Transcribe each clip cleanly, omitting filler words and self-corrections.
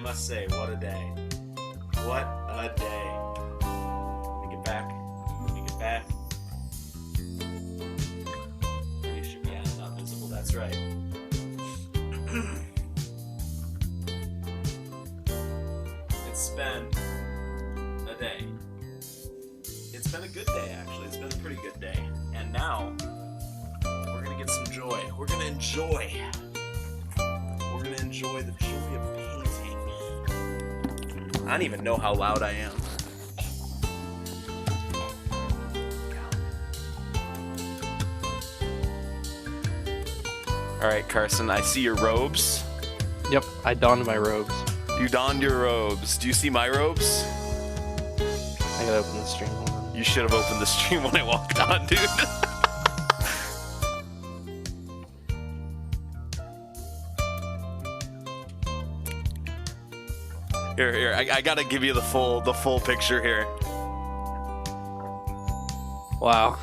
must say, what a day. What a day. Let me get back. You should be not visible, that's right. It's been a day. It's been a good day, actually. It's been a pretty good day. And now, we're gonna get some joy. We're gonna enjoy the joy of painting. I don't even know how loud I am. Alright, Carson, I see your robes. Yep, I donned my robes. You donned your robes. Do you see my robes? I gotta open the stream. You should have opened the stream when I walked on, dude. Here, I gotta give you the full picture here. Wow.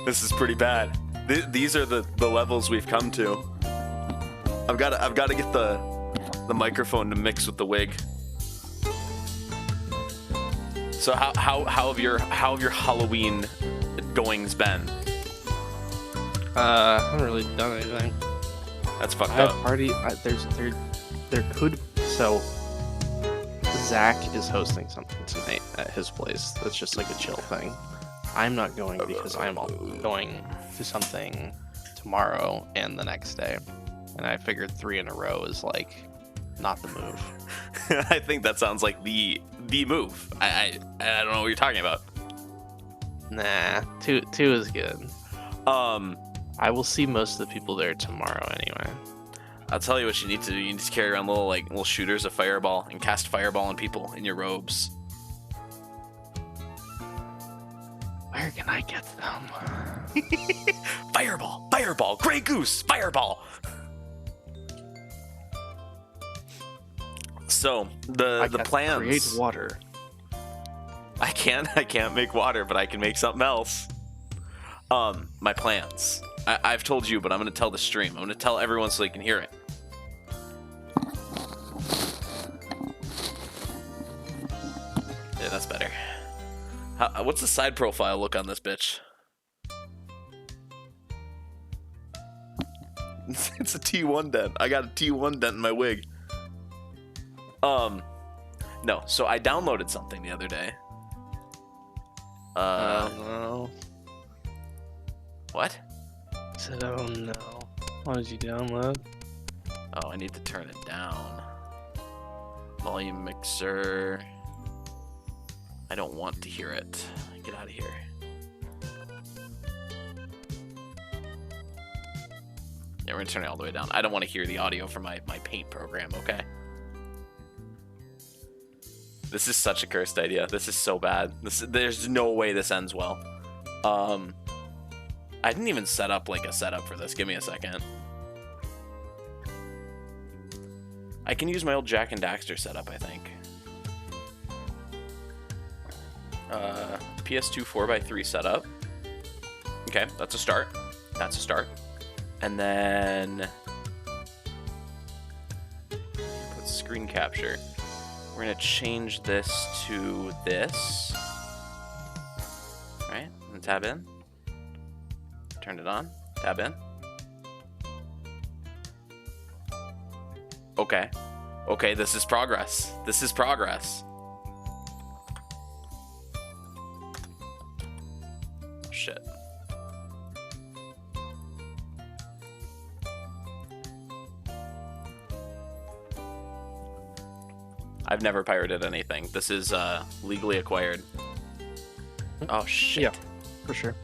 This is pretty bad. These are the levels we've come to. I've got to get the microphone to mix with the wig. So how have your Halloween goings been? I haven't really done anything. That's fucked up. So Zach is hosting something tonight at his place. That's just like a chill thing. I'm not going because I'm going to something tomorrow and the next day, and I figured 3 in a row is like not the move. I think that sounds like the move. I don't know what you're talking about. Nah, two is good. I will see most of the people there tomorrow anyway. I'll tell you what you need to do. You need to carry around little shooters of fireball and cast fireball on people in your robes. Where can I get them? Fireball, Grey Goose, fireball. So the plans. Create water. I can't make water, but I can make something else. My plans. I've told you, but I'm gonna tell the stream. I'm gonna tell everyone so they can hear it. Yeah, that's better. What's the side profile look on this bitch? It's a T1 dent. I got a T1 dent in my wig. No. So I downloaded something the other day. No. What? I said, oh no. What did you download? Oh, I need to turn it down. Volume mixer. I don't want to hear it. Get out of here. Yeah, we're gonna turn it all the way down. I don't want to hear the audio from my paint program, okay? This is such a cursed idea. This is so bad. There's no way this ends well. I didn't even set up like a setup for this. Give me a second. I can use my old Jack and Daxter setup, I think. PS2 4x3 setup. Okay, that's a start. That's a start. And then put screen capture. We're gonna change this to this. All right, and tab in. Turn it on. Tab in. Okay. Okay, this is progress. This is progress. Shit. I've never pirated anything. This is legally acquired. Oh shit. Yeah, for sure.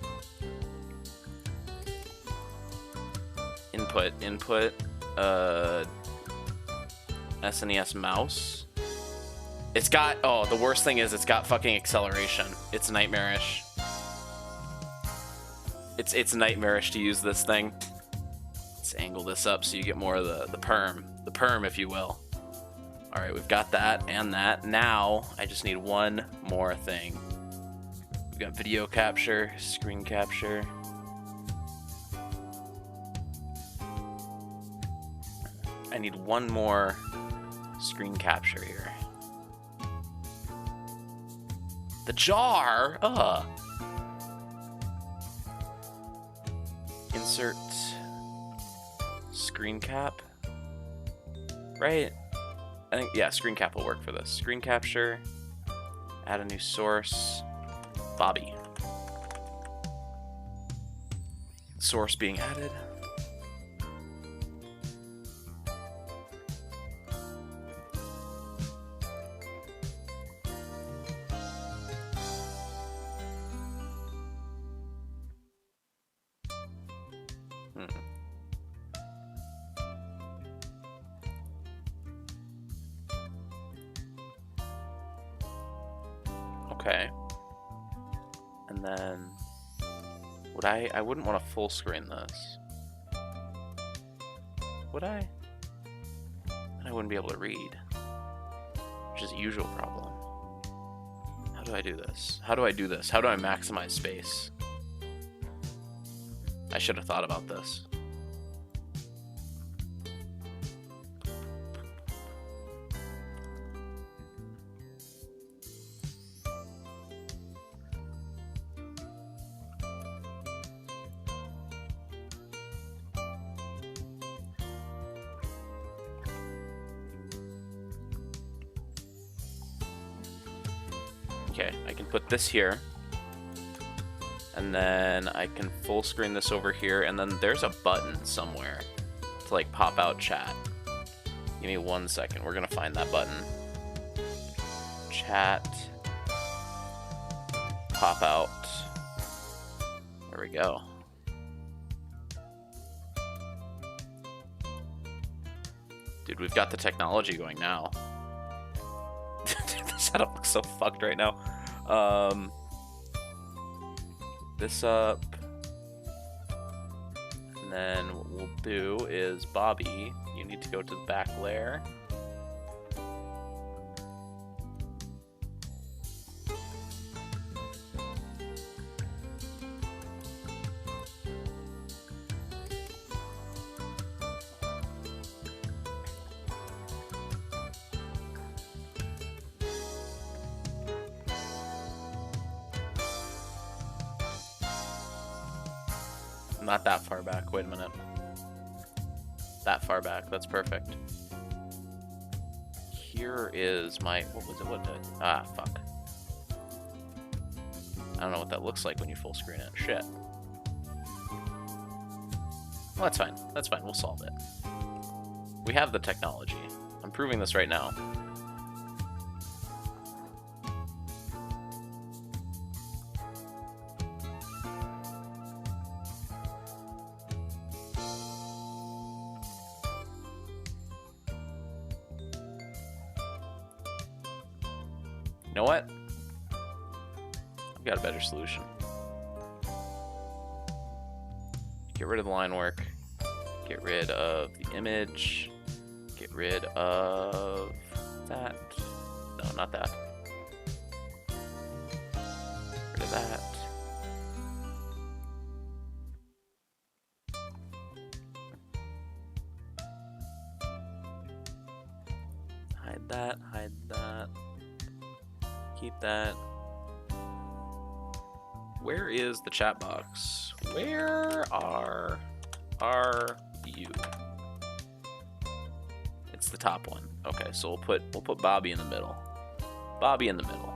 Input, SNES mouse. It's got, oh, the worst thing is it's got fucking acceleration. It's nightmarish. It's nightmarish to use this thing. Let's angle this up so you get more of the perm, if you will. All right, we've got that and that. Now I just need one more thing. We've got video capture, screen capture. I need one more screen capture here. The jar! Ugh. Insert screen cap. Right? I think, yeah, screen cap will work for this. Screen capture. Add a new source. Bobby. Source being added. Okay. And then would I wouldn't want to full screen this. Would I? And I wouldn't be able to read. Which is a usual problem. How do I do this? How do I do this? How do I maximize space? I should have thought about this. Okay, I can put this here. And then I can full screen this over here, and then there's a button somewhere to like pop out chat. Give me 1 second, we're gonna find that button. Chat. Pop out. There we go. Dude, we've got the technology going now. The setup looks so fucked right now. This up. And then what we'll do is, Bobby, you need to go to the back layer. Not that far back. Wait a minute. That far back. That's perfect. Here is my... What was it? What did I... Ah, fuck. I don't know what that looks like when you full screen it. Shit. Well, that's fine. That's fine. We'll solve it. We have the technology. I'm proving this right now. You know what? I've got a better solution. Get rid of the line work. Get rid of the image. Get rid of that. No, not that. Get rid of that. Hide that, hide that. Keep that. Where is the chat box? Where are you? It's the top one. Okay, so we'll put Bobby in the middle. Bobby in the middle.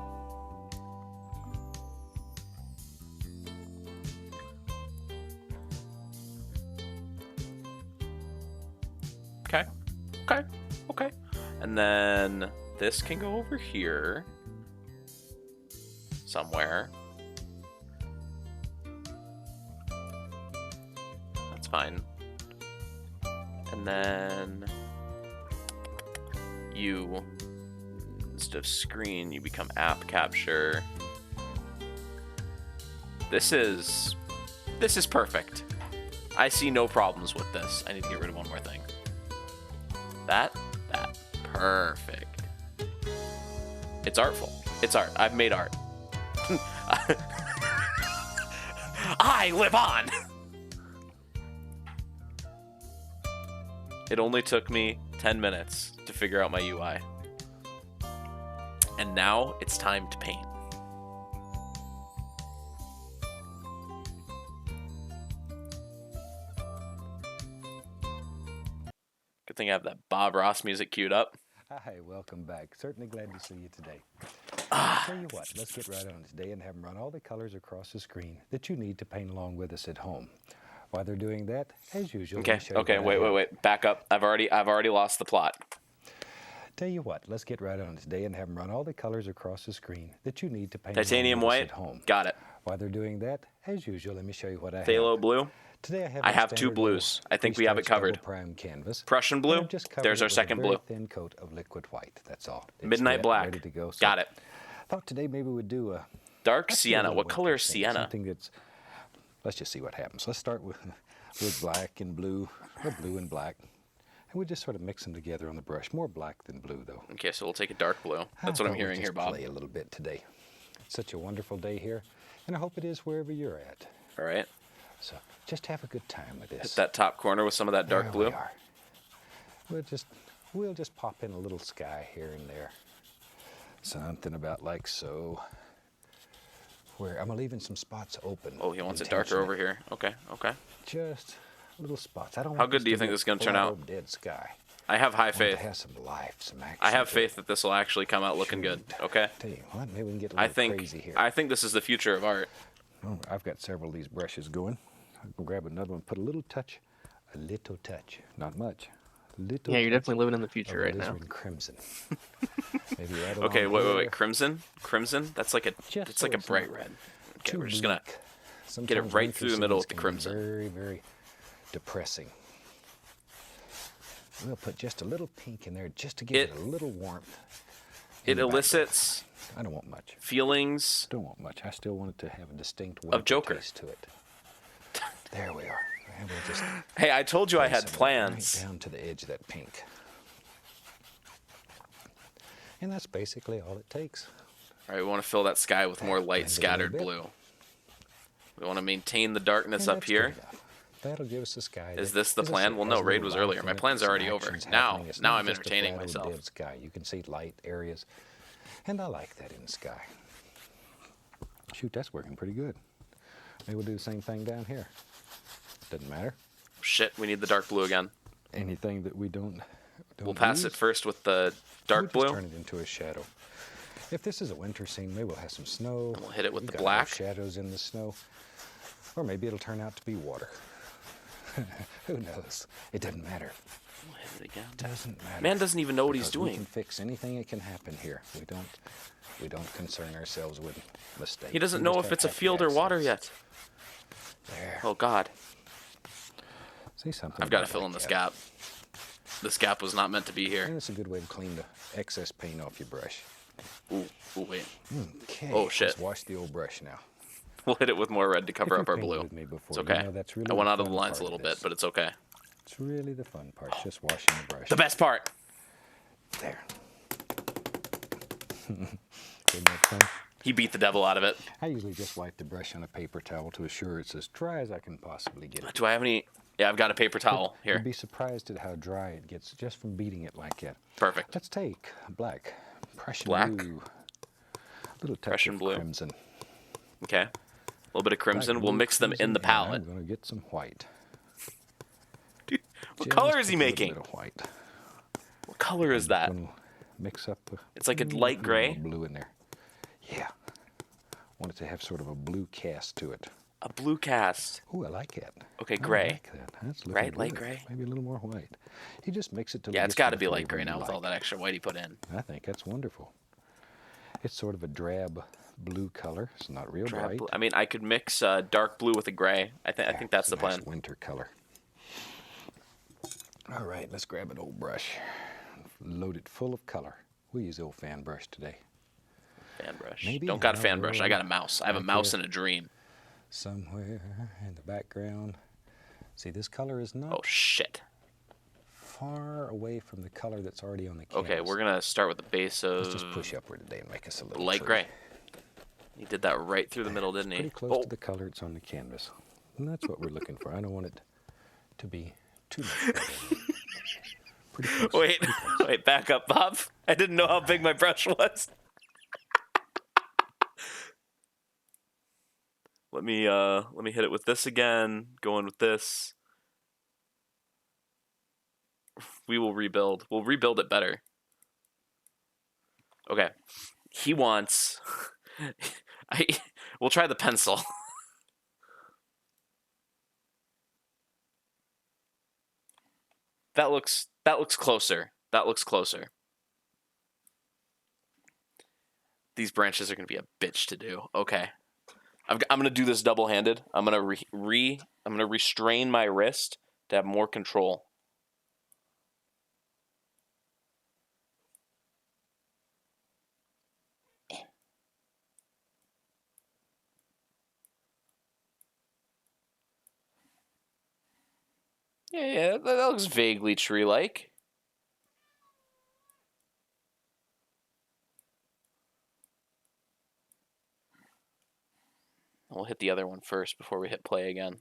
Okay. Okay. Okay. And then this can go over here somewhere. That's fine. And then you, instead of screen, you become app capture. This is perfect. I see no problems with this. I need to get rid of one more thing. That. Perfect. It's artful. It's art. I've made art. I live on! It only took me 10 minutes to figure out my UI. And now it's time to paint. Good thing I have that Bob Ross music queued up. Hi, welcome back. Certainly glad to see you today. Tell you what, let's get right on today and have them run all the colors across the screen that you need to paint along with us at home. While they're doing that, as usual, Okay, wait. Back up. I've already lost the plot. Tell you what, let's get right on today and have them run all the colors across the screen that you need to paint Titanium along with us white. at home. Got it. While they're doing that, as usual, let me show you what I have. Phthalo blue. Today I have two blues. I think we have it covered. Prime canvas. Prussian blue. There's our second blue. Thin coat of liquid white. That's all. It's Midnight wet, black. ready to go. So Got it. Thought today maybe we'd do a Dark sienna. What color is paint, sienna? Something that's. Let's just see what happens. Let's start with black and blue, or blue and black, and we just sort of mix them together on the brush. More black than blue, though. Okay, so we'll take a dark blue. That's what I'm hearing here, Bob. Play a little bit today. It's such a wonderful day here, and I hope it is wherever you're at. All right. So just have a good time with this. Hit that top corner with some of that dark There blue. we are. We'll just pop in a little sky here and there. Something about like so. Where I'm leaving some spots open. Oh, he wants it darker over here. Okay. Just little spots. I don't. How good do you think this is going to turn out? Dead sky. I have high I want faith. to have some life, some action. I have to faith that this will actually come out looking good. Okay. Tell you what, maybe we can get a little crazy here. I think this is the future of art. Oh, I've got several of these brushes going. I'll grab another one, put a little touch, not much. Yeah, you're definitely living in the future right now. Crimson. Maybe right Okay, along wait. Crimson? That's like a bright red. Okay, we're just gonna get it right through the middle with the crimson. Very, very depressing. We'll put just a little pink in there just to give it a little warmth. It elicits. I don't want much. Feelings. Don't want much. I still want it to have a distinct of Joker taste to it. There we are. And we'll just hey, I told you I had plans. Right down to the edge of that pink. And that's basically all it takes. All right, we want to fill that sky with more light scattered blue. We want to maintain the darkness up here. That'll give us the sky. Is this the plan? Well, no, raid was earlier. My plan's already over. Now I'm entertaining myself. Dead sky. You can see light areas, and I like that in the sky. Shoot, that's working pretty good. Maybe we'll do the same thing down here. Doesn't matter. Shit, we need the dark blue again. Anything that we don't we'll pass it first with the dark blue. Turn it into a shadow. If this is a winter scene, maybe we'll have some snow. We'll hit it with the got black. Shadows in the snow. Or maybe it'll turn out to be water. Who knows? It doesn't matter. We'll hit it again. Doesn't matter. Man doesn't even know what he's doing. We can fix anything that can happen here. We don't concern ourselves with mistakes. He doesn't know if it's a field or water yet. There. Oh God. See something. I've got to fill in this gap. This gap was not meant to be here. And it's a good way to clean the excess paint off your brush. Ooh, wait. Okay. Oh shit. Let's wash the old brush now. We'll hit it with more red to cover up our blue. It's okay. You know, that's really I went out of the lines a little bit, but it's okay. It's really the fun part, just washing the brush. The best part. There. Isn't that fun? He beat the devil out of it. I usually just wipe the brush on a paper towel to assure it's as dry as I can possibly get it. Do I have any? Yeah, I've got a paper towel here. You'd be surprised at how dry it gets just from beating it like that. Perfect. Let's take black, Prussian Black? blue, little touch Prussian of blue. crimson. Okay. A little bit of crimson. Black, We'll blue, mix them in the crimson, and palette. I'm going to get some white. Dude, what Just color is he a little making? bit of white. What color is that? Gonna mix up. It's like a light gray. Blue in there. Yeah. Want it to have sort of a blue cast to it. A blue cast. Ooh, I like it. Okay, I gray. like that. That's looking Right, light good. gray. Maybe a little more white. You just mix it till Yeah, it it's gets got to to the be light flavor gray you now with like. all that extra white he put in. I think that's wonderful. It's sort of a drab blue color. It's not real Drab bright. blue. I mean, I could mix dark blue with a gray. I think that's the It's a nice plan. winter color. All right, let's grab an old brush. Load it full of color. We'll use the old fan brush today. Fan brush. Maybe Don't got a I fan don't brush. know. I got a mouse. I have a Right mouse there. and a dream. Somewhere in the background. See, this color is not Oh shit. far away from the color that's already on the canvas. Okay, we're gonna start with the base of Let's just push upward today and make us a little light tree. gray. He did that right through the middle, didn't he? Pretty close Oh, to the color it's on the canvas. And that's what we're looking for. I don't want it to be too much better. Pretty close. Wait, Pretty close. wait, back up, Bob. I didn't know how big my brush was. Let me hit it with this again. Going with this. We will rebuild. We'll rebuild it better. Okay. He wants we'll try the pencil. That looks closer. That looks closer. These branches are going to be a bitch to do. Okay. I'm going to do this double-handed. I'm going to I'm going to restrain my wrist to have more control. Yeah, that looks vaguely tree-like. We'll hit the other one first before we hit play again.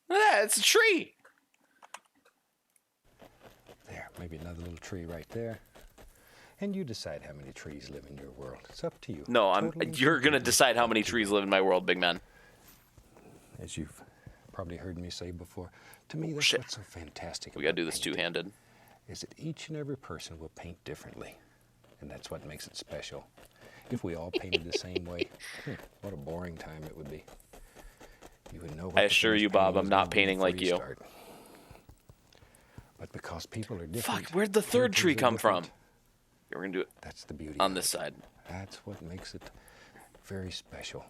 Look at that, it's a tree! There, maybe another little tree right there. And you decide how many trees live in your world. It's up to you. No, Totally you're going to completely decide how up many to trees you. live in my world, big man. As you've probably heard me say before, to me that's Shit. what's so fantastic We got to about do this painting, two-handed. is that each and every person will paint differently. And that's what makes it special. If we all painted the same way, what a boring time it would be. You would know what I the assure finished you, Bob, painting I'm is not gonna be painting before like you. start. But because people are different. Fuck, where'd the third tree characters are come from? different, We're going to do it That's the beauty on of this it. side. That's what makes it very special.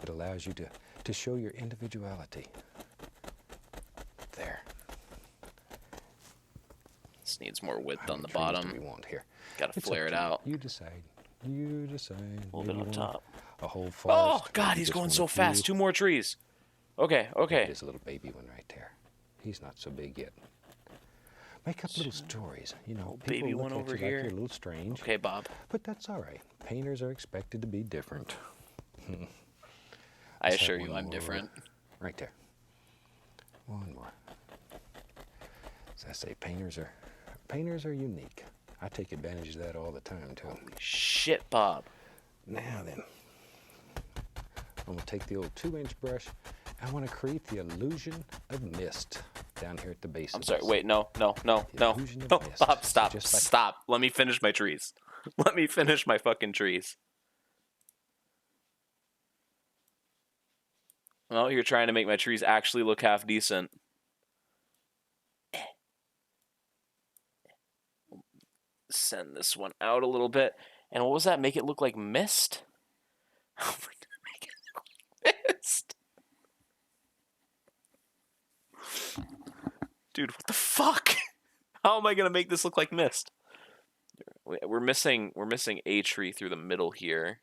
It allows you to show your individuality. There. This needs more width How on the many trees do we bottom. want here? Got to It's flare up it to you. out. You decide. You decide. A little bit Maybe on you want top. a whole forest. Oh, God, maybe he's just going want so a fast. few. 2 more trees. Okay, okay. There's a little baby one right there. He's not so big yet. Make up little stories. You know, people baby look one at over you like here. you're a little strange. Okay, Bob. But that's all right. Painters are expected to be different. I Let's have assure one you I'm more different. Right there. One more. As I say, painters are unique. I take advantage of that all the time too. Shit, Bob. Now then, I'm gonna take the old 2-inch brush. I want to create the illusion of mist down here at the base. I'm of sorry. this. Wait, no. The illusion of No, mist. Bob, So stop. just like- Stop. Let me finish my trees. Let me finish my fucking trees. Well, you're trying to make my trees actually look half decent. Send this one out a little bit. And what was that? Make it look like mist? How am I gonna make it look like mist? Dude, what the fuck? How am I gonna make this look like mist? We're missing a tree through the middle here.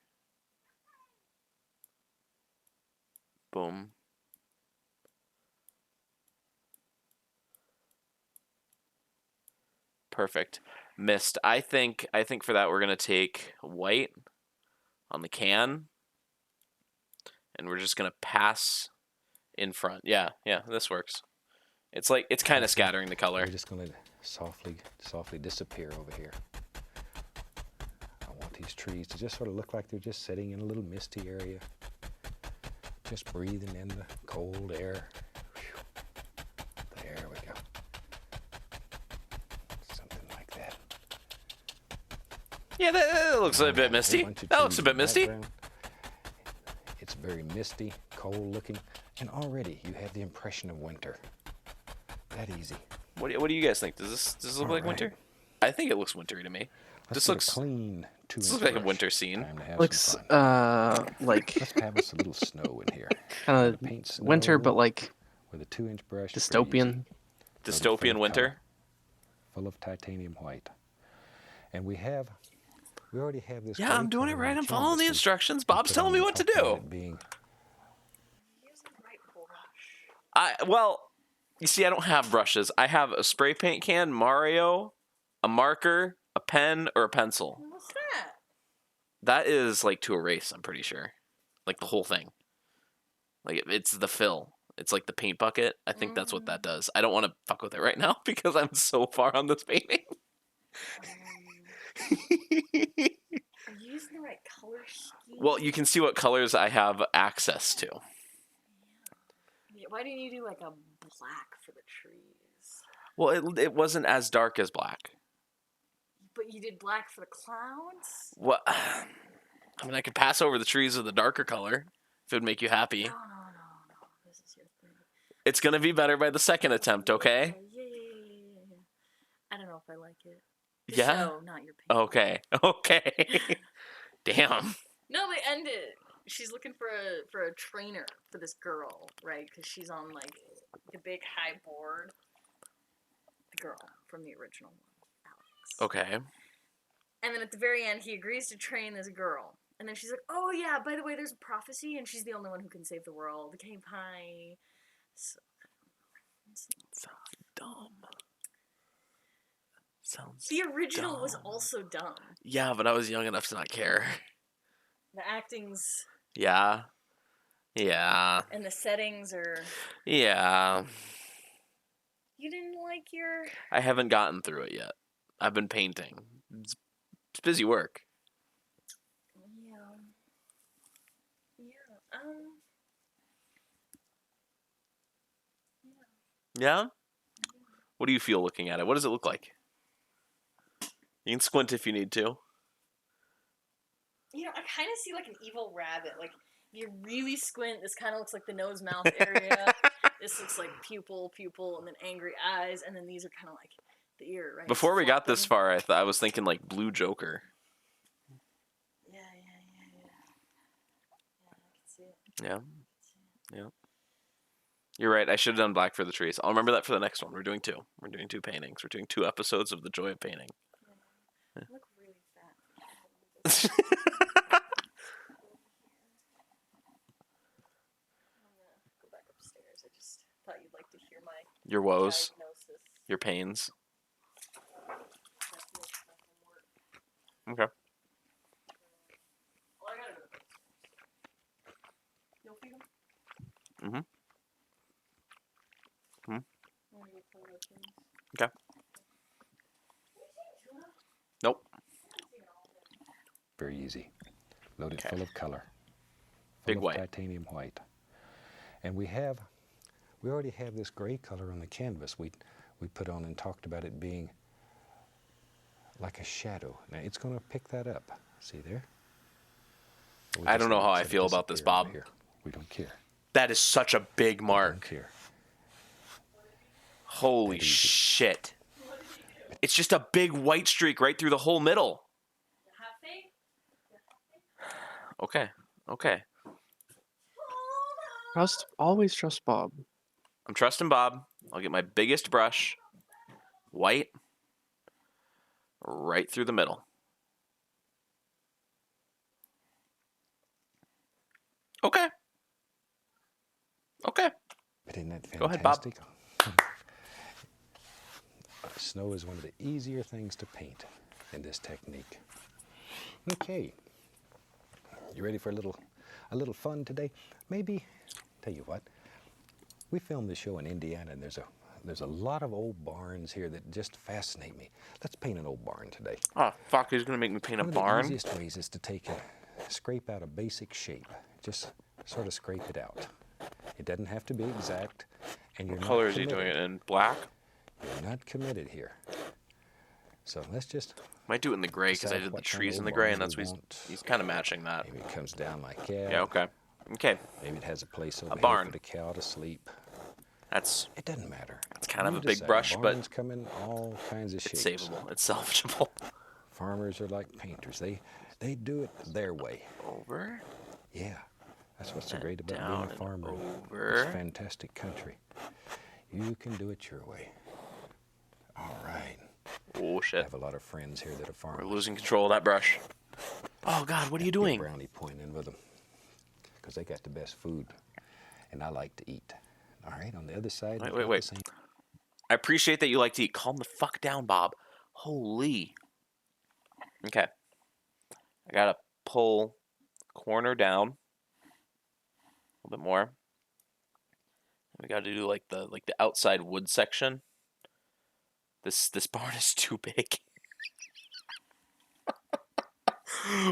Boom. Perfect. Mist. I think for that we're gonna take white on the can, and we're just gonna pass in front. Yeah, this works. It's like it's kind of scattering the color. We're just gonna softly disappear over here. I want these trees to just sort of look like they're just sitting in a little misty area, just breathing in the cold air. Whew. There we go. Something like that. Yeah, that looks a bit Whole misty. bunch of That looks a trees bit in the misty. background. It's very misty, cold looking, and already you have the impression of winter. That easy. What do you guys think? Does this look like Alright. winter? I think it looks wintry to me. Let's This get looks a clean 2-inch this looks like a brush. winter scene. Time to have Looks some fun. like Let's have us a little snow in here. kind of Paint snow winter, but like with a 2-inch brush. pretty dystopian. easy. Dystopian winter. Full of titanium white. And we already have this. Yeah, gray I'm doing it color right. on I'm following the canvas. instructions. We Bob's put telling on me the what to outline do. it being Well, you see, I don't have brushes. I have a spray paint can, Mario, a marker, a pen, or a pencil. What's that? That is like to erase, I'm pretty sure. like the whole thing. Like it's the fill. It's like the paint bucket. I think that's what that does. I don't want to fuck with it right now because I'm so far on this painting. Are you using the right color scheme? Well, you can see what colors I have access to. Yeah, why didn't you do like a black for the trees? Well, it wasn't as dark as black. But you did black for the clouds? What? I mean, I could pass over the trees with a darker color if it would make you happy. No. This is your thing. It's gonna be better by the second attempt, okay? Yeah. I don't know if I like it. The Yeah? show, not your painting. Okay. Damn. No, they end it. She's looking for a trainer for this girl, right? Because she's on like the big high board. The girl from the original one, Alex. Okay. And then at the very end, he agrees to train this girl. And then she's like, "Oh yeah, by the way, there's a prophecy, and she's the only one who can save the world. The Cave High." So, Sounds dumb. Sounds. the original dumb. was also dumb. Yeah, but I was young enough to not care. The acting's Yeah. and the settings are. Yeah. You didn't like your. I haven't gotten through it yet. I've been painting. It's busy work. Yeah? What do you feel looking at it? What does it look like? You can squint if you need to. You know, I kind of see like an evil rabbit. Like, if you really squint, this kind of looks like the nose-mouth area. This looks like pupil, and then angry eyes, and then these are kind of like the ear, right? Before we got this Flopping. far, I was thinking like Blue Joker. Yeah. I can see it. Yeah. You're right. I should have done black for the trees. I'll remember that for the next one. We're doing 2. We're doing 2 paintings. We're doing 2 episodes of The Joy of Painting. You look really fat. I'm gonna go back upstairs. I just thought you'd like to hear my Your woes, diagnosis. your pains. That feels fucking work. Okay. All I gotta do. You'll feed them? Mhm. Mhm. I'm gonna go play with things. Okay. Nope. Very easy. Loaded Okay. full of color. Big Full of white. titanium white. And we already have this gray color on the canvas we put on and talked about it being like a shadow. Now it's going to pick that up. See there? We I just don't know let how it I feel about this, disappear over Bob. here. We don't care. That is such a big We don't mark. care. Holy That easy. shit. It's just a big white streak right through the whole middle. Have faith. Okay. Always trust Bob. I'm trusting Bob. I'll get my biggest brush. White. Right through the middle. Okay. But isn't that fantastic? Go ahead, Bob. Snow is one of the easier things to paint in this technique. Okay. You ready for a little fun today? Maybe, tell you what, we filmed this show in Indiana and there's a lot of old barns here that just fascinate me. Let's paint an old barn today. Oh, fuck. He's going to make me paint a One barn? of the easiest ways is to scrape out a basic shape. Just sort of scrape it out. It doesn't have to be exact. And you're What color not is he doing committed. it in? Black? You're not committed here. So let's just Might do it in the gray because I decide did the what kind trees of in the gray, barn and that's we what want. he's kind of matching that. Maybe it comes down like that. Yeah, okay. Maybe it has a place over here barn. for the cow to sleep. That's It doesn't matter. It's kind of You a big decide. brush, but Barns come in all kinds of it's shapes. savable. It's salvageable. Farmers are like painters. They do it their way. Over. Yeah, that's what's so And great about down being a and farmer in over. this fantastic country. You can do it your way. All right. Oh, I shit. have a lot of friends here that are farmers. We're losing control of that brush. Oh, God, what are you Big doing? brownie point in with them because they got the best food, and I like to eat. All right, on the other side. Wait, we've got wait. the same- I appreciate that you like to eat. Calm the fuck down, Bob. Holy. Okay. I gotta pull corner down. little bit more. We got to do like the outside wood section. This barn is too big.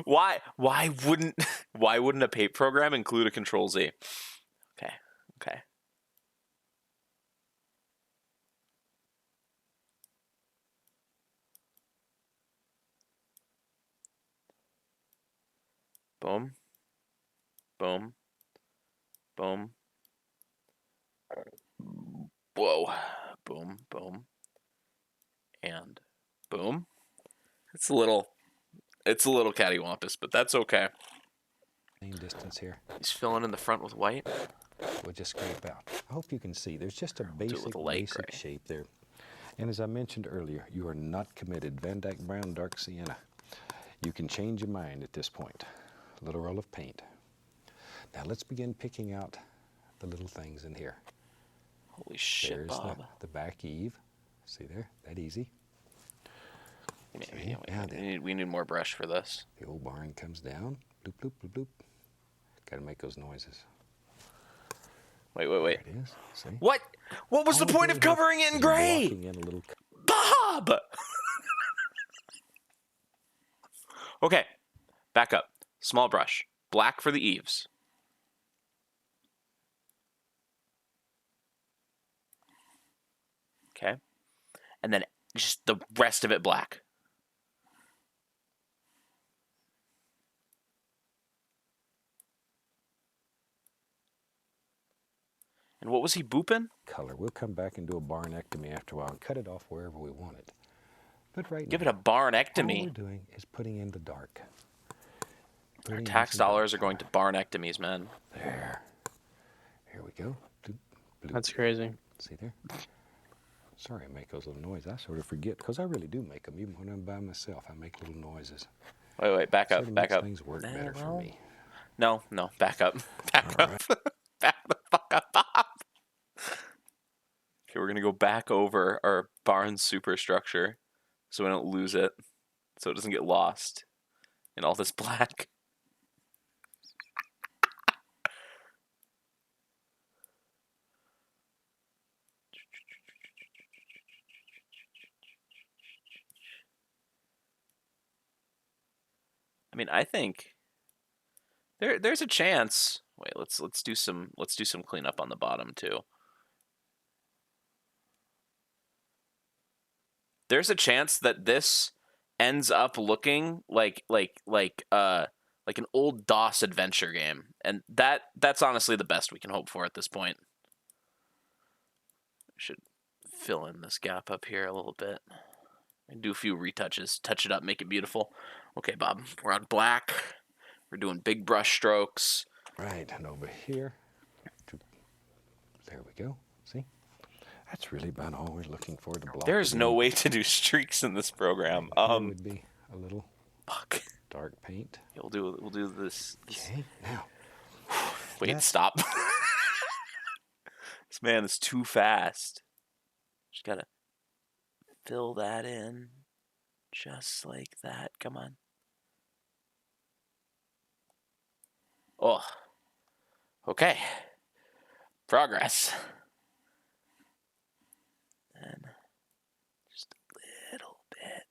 Why wouldn't a paint program include a Control Z? Okay. Boom. Boom. Boom. Whoa. Boom. Boom. And boom. It's a little cattywampus, but that's okay. Same distance here. He's filling in the front with white. We'll just scrape out. I hope you can see. There's just a do it with basic a light gray. shape there. And as I mentioned earlier, you are not committed. Van Dyke Brown, Dark Sienna. You can change your mind at this point. A little roll of paint. Now let's begin picking out the little things in here. Holy shit, There's Bob. the back eave. See there? That easy. We need more brush for this. The old barn comes down. Bloop, bloop, bloop, bloop. Got to make those noises. Wait. There it is. See? What was the point of covering it in gray? Walking in a little... Bob! Okay, back up. Small brush. Black for the eaves. Okay. And then just the rest of it black. And what was he booping? color. We'll come back and do a barnectomy after a while and cut it off wherever we want it. But right Give now, it a barnectomy. all we're doing is putting in the dark. Our Putting in tax some dollars are dark. going to barnectomies, man. There. Here we go. Bloop, bloop. That's crazy. See there? Sorry I make those little noises. I sort of forget, because I really do make them. Even when I'm by myself, I make little noises. Wait, back Sort up, of back makes up. things work better for well. me. No, back up. Back All up. Back the fuck up, Bob. Okay, we're going to go back over our barn superstructure so we don't lose it, so it doesn't get lost in all this black. I mean, I think there's a chance. Wait, let's do some cleanup on the bottom too. There's a chance that this ends up looking like an old DOS adventure game, and that's honestly the best we can hope for at this point. We should fill in this gap up here a little bit and do a few retouches, touch it up, make it beautiful. Okay, Bob, we're on black. We're doing big brush strokes. Right, and over here. There we go. See? That's really about all we're looking for to block. There's it no in. way to do streaks in this program. Here would be a little Fuck. dark paint. Yeah, we'll do this. Okay, now. Wait, That's- stop. This man is too fast. Just gotta fill that in, just like that. Come on. Oh. Okay. Progress. And just a little bit.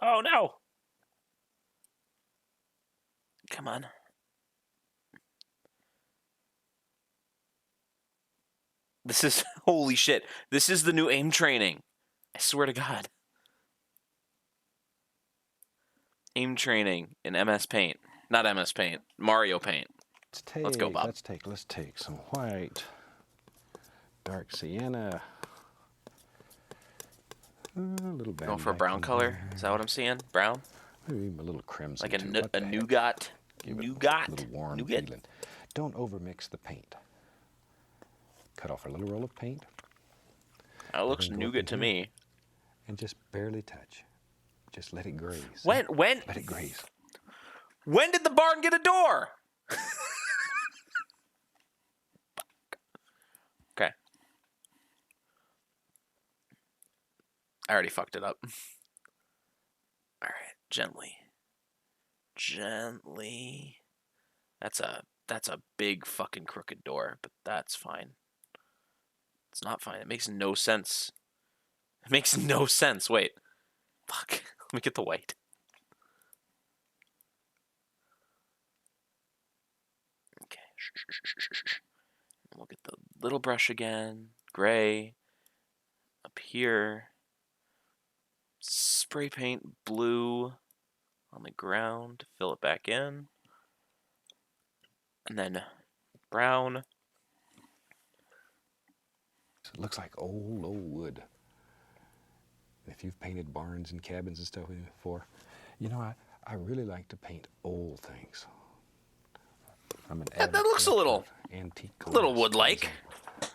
Oh no! Come on. This is holy shit. This is the new aim training. I swear to God. Aim training in MS Paint. Not MS Paint. Mario Paint. Let's go, Bob. Let's take some white. Dark sienna. A little bit. Going for a brown color? Is that what I'm seeing? Brown? Maybe even a little crimson. Like a, too. nu- What a the heck? nougat? Give it Nougat? A little warm Nougat? feeling. Don't overmix the paint. Cut off a little roll of paint That looks We're gonna go up nougat in to here. me. and just barely touch. Just let it graze. When Let it graze. when did the barn get a door? Okay. I already fucked it up. All right, gently. Gently. That's a big fucking crooked door, but that's fine. It's not fine. It makes no sense. It makes no sense. Wait. Fuck. Let me get the white. Okay. We'll get the little brush again. Gray. Up here. Spray paint blue on the ground. Fill it back in. And then brown. It looks like old wood. If you've painted barns and cabins and stuff before, you know, I really like to paint old things. I'm an That looks a little antique glass. Little wood-like.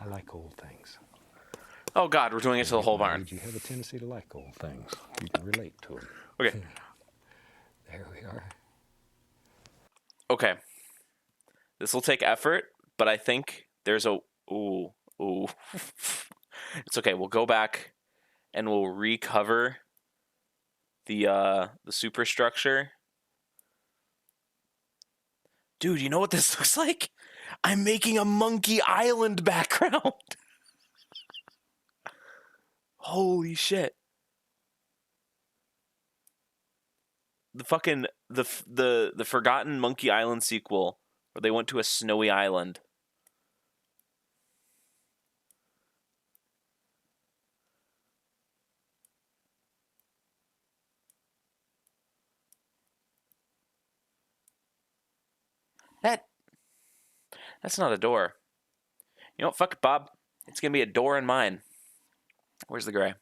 I like old things. Oh God, we're doing it to the whole barn. You have a tendency to like old things. You can relate to them. Okay. There we are. Okay. This will take effort, but I think there's a ooh. It's okay. We'll go back and we'll recover the superstructure. Dude, you know what this looks like? I'm making a Monkey Island background. Holy shit. The fucking the Forgotten Monkey Island sequel where they went to a snowy island. That's not a door. You know what? Fuck it, Bob. It's gonna be a door in mine. Where's the gray?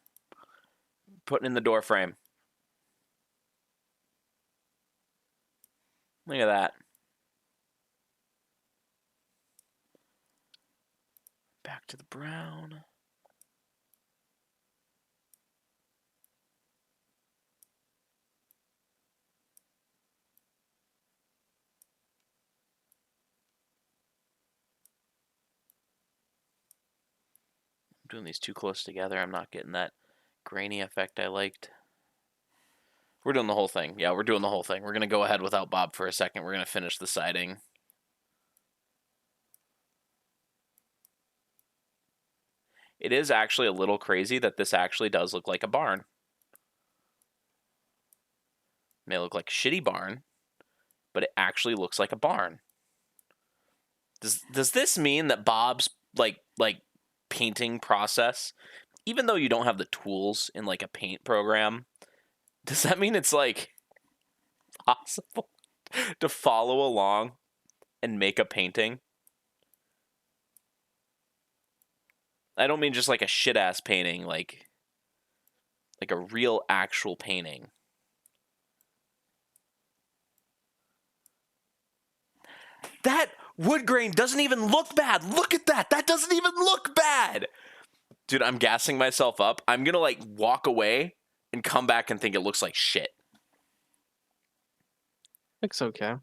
Putting in the door frame. Look at that. Back to the brown. I'm doing these too close together. I'm not getting that grainy effect I liked. We're doing the whole thing. Yeah, we're doing the whole thing. We're going to go ahead without Bob for a second. We're going to finish the siding. It is actually a little crazy that this actually does look like a barn. It may look like a shitty barn, but it actually looks like a barn. Does this mean that Bob's like painting process, even though you don't have the tools in like a paint program, does that mean it's like possible to follow along and make a painting? I don't mean just like a shit ass painting, like a real actual painting. That wood grain doesn't even look bad. Look at that. That doesn't even look bad. Dude, I'm gassing myself up. I'm going to like walk away and come back and think it looks like shit. Looks okay. I'm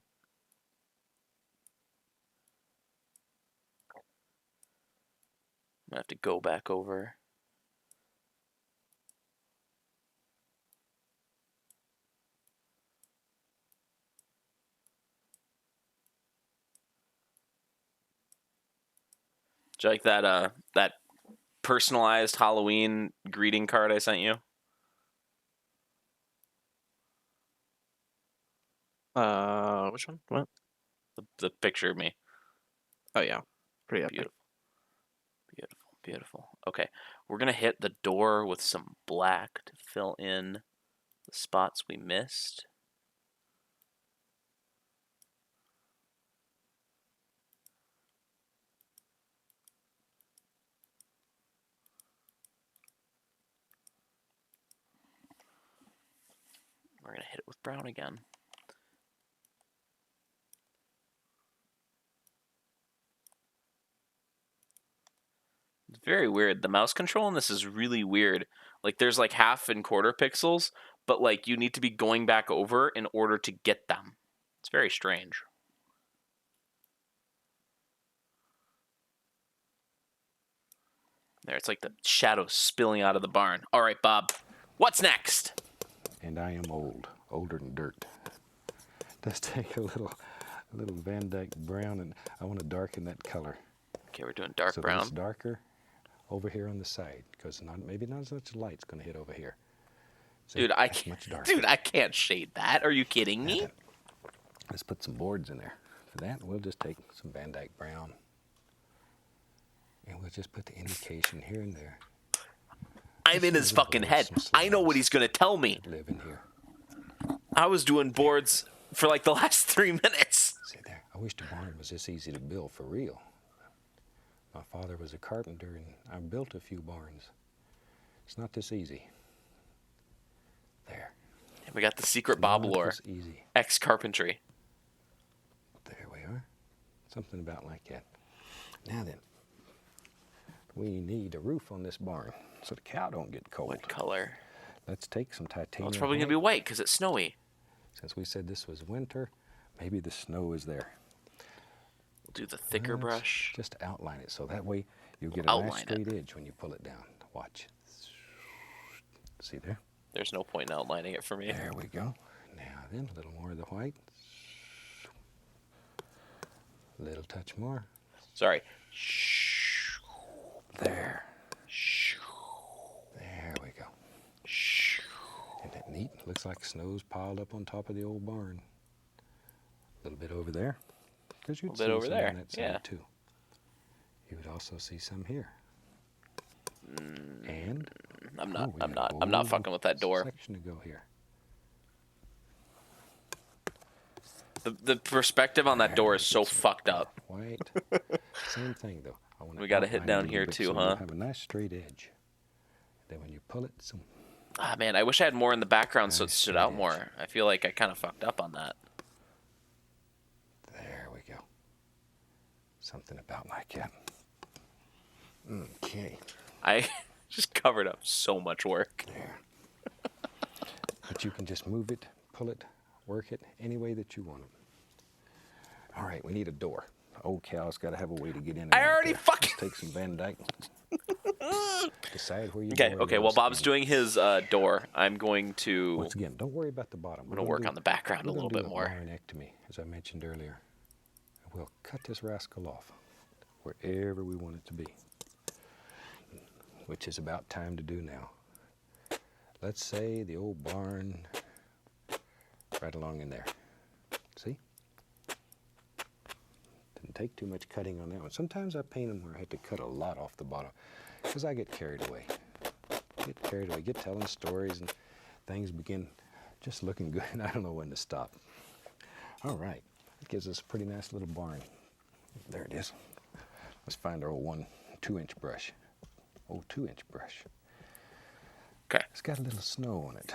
going to have to go back over. Do you like that personalized Halloween greeting card I sent you? Which one? What? The picture of me. Oh yeah, pretty epic. Beautiful. Beautiful. Beautiful. Okay, we're going to hit the door with some black to fill in the spots we missed. We're going to hit it with brown again. It's very weird. The mouse control in this is really weird. Like, there's like half and quarter pixels, but like you need to be going back over in order to get them. It's very strange. There, it's like the shadows spilling out of the barn. All right, Bob. What's next? And I am old, older than dirt. Let's take a little Van Dyke brown, and I want to darken that color. Okay, we're doing dark so brown. that it's darker over here on the side, because maybe not as much light's going to hit over here. See, Dude, I that's can't. much darker. Dude, I can't shade that. Are you kidding Now me? then, let's put some boards in there. For that, we'll just take some Van Dyke brown, and we'll just put the indication here and there. I'm in his fucking head. I know what he's gonna tell me. Live in here. I was doing boards for like the last 3 minutes. See there? I wish the barn was this easy to build for real. My father was a carpenter, and I built a few barns. It's not this easy. There. And we got the secret It's Bob not lore. this easy. X carpentry. There we are. Something about like that. Now then, we need a roof on this barn so the cow don't get cold. What color? Let's take some titanium. Well, it's probably gonna be white because it's snowy. Since we said this was winter, maybe the snow is there. We'll do the thicker Let's brush. Just outline it so that way you'll get a nice Outline it. straight edge when you pull it down. Watch. See there? There's no point in outlining it for me. There we go. Now then, a little more of the white. A little touch more. Sorry. There. There we go. Isn't that neat? Looks like snow's piled up on top of the old barn. A little bit over there. Because you'd A little bit see over some there, on that side yeah. too. You would also see some here. And I'm oh, not. we I'm got not. I'm not a fucking with that door. section to go here. The perspective on that door is so fucked up. White. Same thing though. I want We gotta hit outline it down a little here bit too, so huh? you'll have a nice straight edge. Then when you pull it, some Ah, man, I wish I had more in the background so it Nice stood straight out edge. more. I feel like I kind of fucked up on that. there we go. Something about like that. Okay. I just covered up so much work. There. But you can just move it, pull it, work it any way that you want it. All right, we need a door. Old cow's got to have a way to get in. and I out already there. fucking- Let's take some Van Dyke. Decide where you Okay, go. okay. While Bob's doing his door, I'm going to. Once again, don't worry about the bottom. I'm gonna work on the background a little bit more. Barnectomy, as I mentioned earlier. We'll cut this rascal off wherever we want it to be, which is about time to do now. Let's say the old barn right along in there. See? Didn't take too much cutting on that one. Sometimes I paint them where I have to cut a lot off the bottom because I get carried away. Get telling stories and things begin just looking good and I don't know when to stop. All right, that gives us a pretty nice little barn. There it is. Let's find our old 2-inch brush. Old 2-inch brush. Okay. It's got a little snow on it.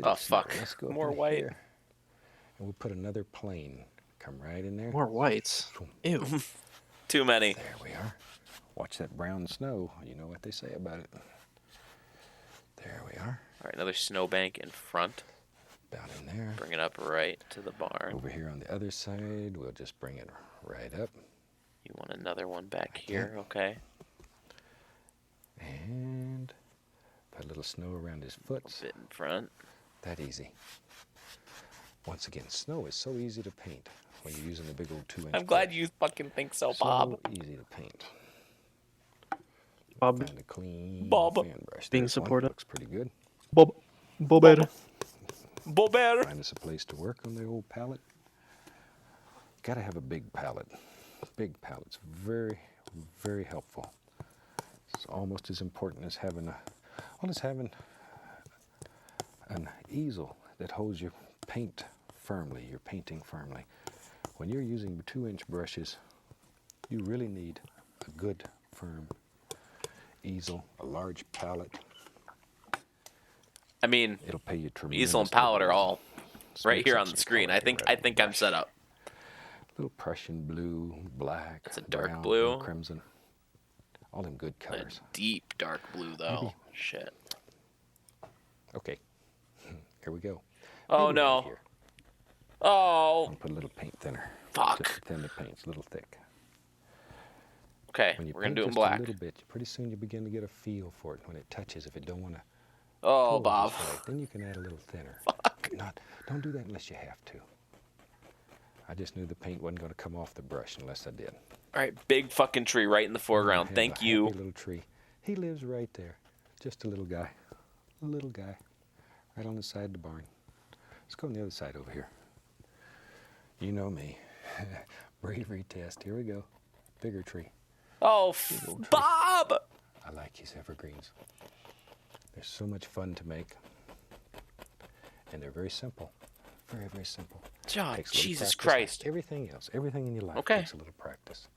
Oh fuck. Let's go up More in white. here, and we'll put another plane. Come right in there. More whites. Ew. Too many. There we are. Watch that brown snow. You know what they say about it. There we are. All right, another snowbank in front. About in there. Bring it up right to the barn. Over here on the other side, we'll just bring it right up. You want another one back here, okay? And put a little snow around his foot. A bit in front. That easy. Once again, snow is so easy to paint when you're using the big old 2-inch I'm glad brush. you fucking think so, So Bob. easy to paint. Bob, Find a clean Bob, fan brush. being There's one. supportive. Looks pretty good. Bob, Bobber. Bobert. Find us a place to work on the old palette. Got to have a big palette. Big palette's very, very helpful. It's almost as important as having an easel that holds your paint firmly, your painting firmly. When you're using 2-inch brushes, you really need a good, firm easel, a large palette. I mean, It'll pay you tremendous. easel and palette are all right Mix here up on the some screen. color I think right on the I'm brush. set up. Little Prussian blue, black, It's a dark brown, blue. and crimson. All them good A colors. deep dark blue though. Maybe. Shit. Okay, here we go. Oh, Maybe no. right here. Oh, I'll put a little paint thinner. Fuck. Just to thin the paint. It's a little thick. okay. When you We're gonna paint do it in just black. a little bit, pretty soon you begin to get a feel for it when it touches. If it don't want to Oh, Pull Bob. just right. Then you can add a little thinner. Fuck. Don't do that unless you have to. I just knew the paint wasn't going to come off the brush unless I did. All right, big fucking tree right in the foreground. Have Thank a you. happy little tree. He lives right there. Just a little guy. A little guy. Right on the side of the barn. Let's go on the other side over here. You know me. Bravery test. Here we go. Bigger tree. Oh, Bob! I like these evergreens. They're so much fun to make. And they're very simple. Very, very simple. Oh, Takes a little Jesus practice like Christ. everything else, everything in your life Okay. takes a little practice.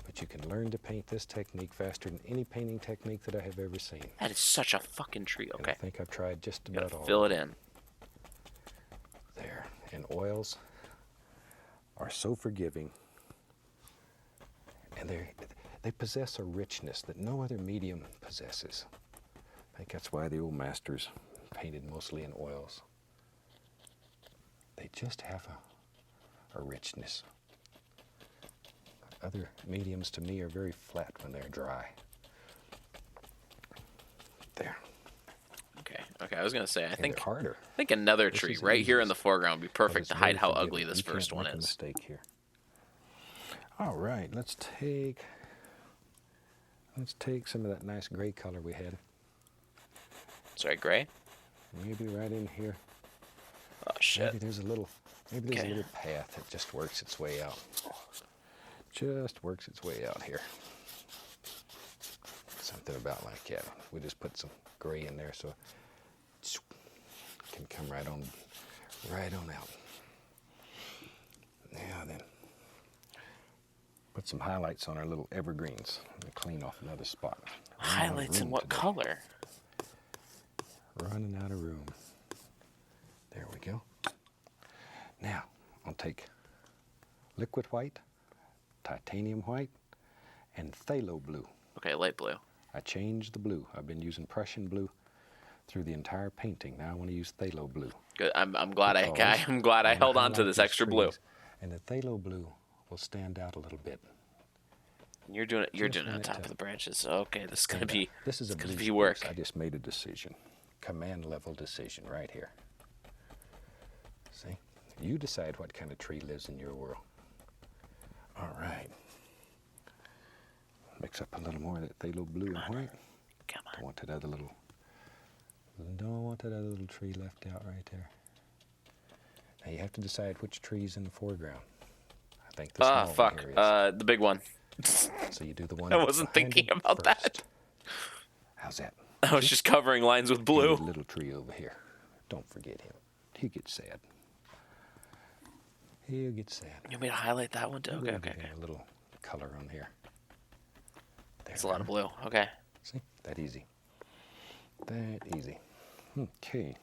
But you can learn to paint this technique faster than any painting technique that I have ever seen. That is such a fucking tree. And I Okay. think I've tried just Gotta about all. fill of it them. in. There. And oils are so forgiving. And they possess a richness that no other medium possesses. I think that's why the old masters painted mostly in oils. They just have a richness. Other mediums to me are very flat when they're dry. There. Okay. Okay. I was gonna say, I And think they're harder. another This tree is right here in easiest, the foreground would be but perfect it's to very hide how forgiving. ugly this You can't first one make a is. mistake here. All right, let's take some of that nice gray color we had. Sorry, gray. Maybe right in here. Oh shit. Maybe there's a little Okay. path that just works its way out. Just works its way out here. Something about like that. We just put some gray in there so it can come right on out. Now then, put some highlights on our little evergreens. Let me clean off another spot. Running out of Highlights in room what today. color? Running out of room. There we go. Now, I'll take liquid white, titanium white, and phthalo blue. Okay, light blue. I changed the blue. I've been using Prussian blue through the entire painting. Now I want to use phthalo blue. Good. I'm glad Because I'm glad I wanna held on to highlight this these extra blue. trees, and the phthalo blue will stand out a little bit. You're doing it. You're Just doing it on want it top to of the branches. Okay, this is gonna And, be. this is a it's gonna blue be spruce. work. I just made a decision. Command level decision right here. See? You decide what kind of tree lives in your world. All right. Mix up a little more of that phthalo blue and white. Come on. Don't want that other little tree left out right there. Now you have to decide which tree's in the foreground. I think the small Fuck. one here The big one. is. So you do the one I that's wasn't behind thinking it about that. first. How's that? I was just covering lines with And blue. the little tree over here. Don't forget him. He gets sad. He'll get sad. You want me to highlight that one too? Maybe Okay, we'll okay, give okay. him a little color on here. That's a lot of blue. Okay. See? That easy. That easy. Okay.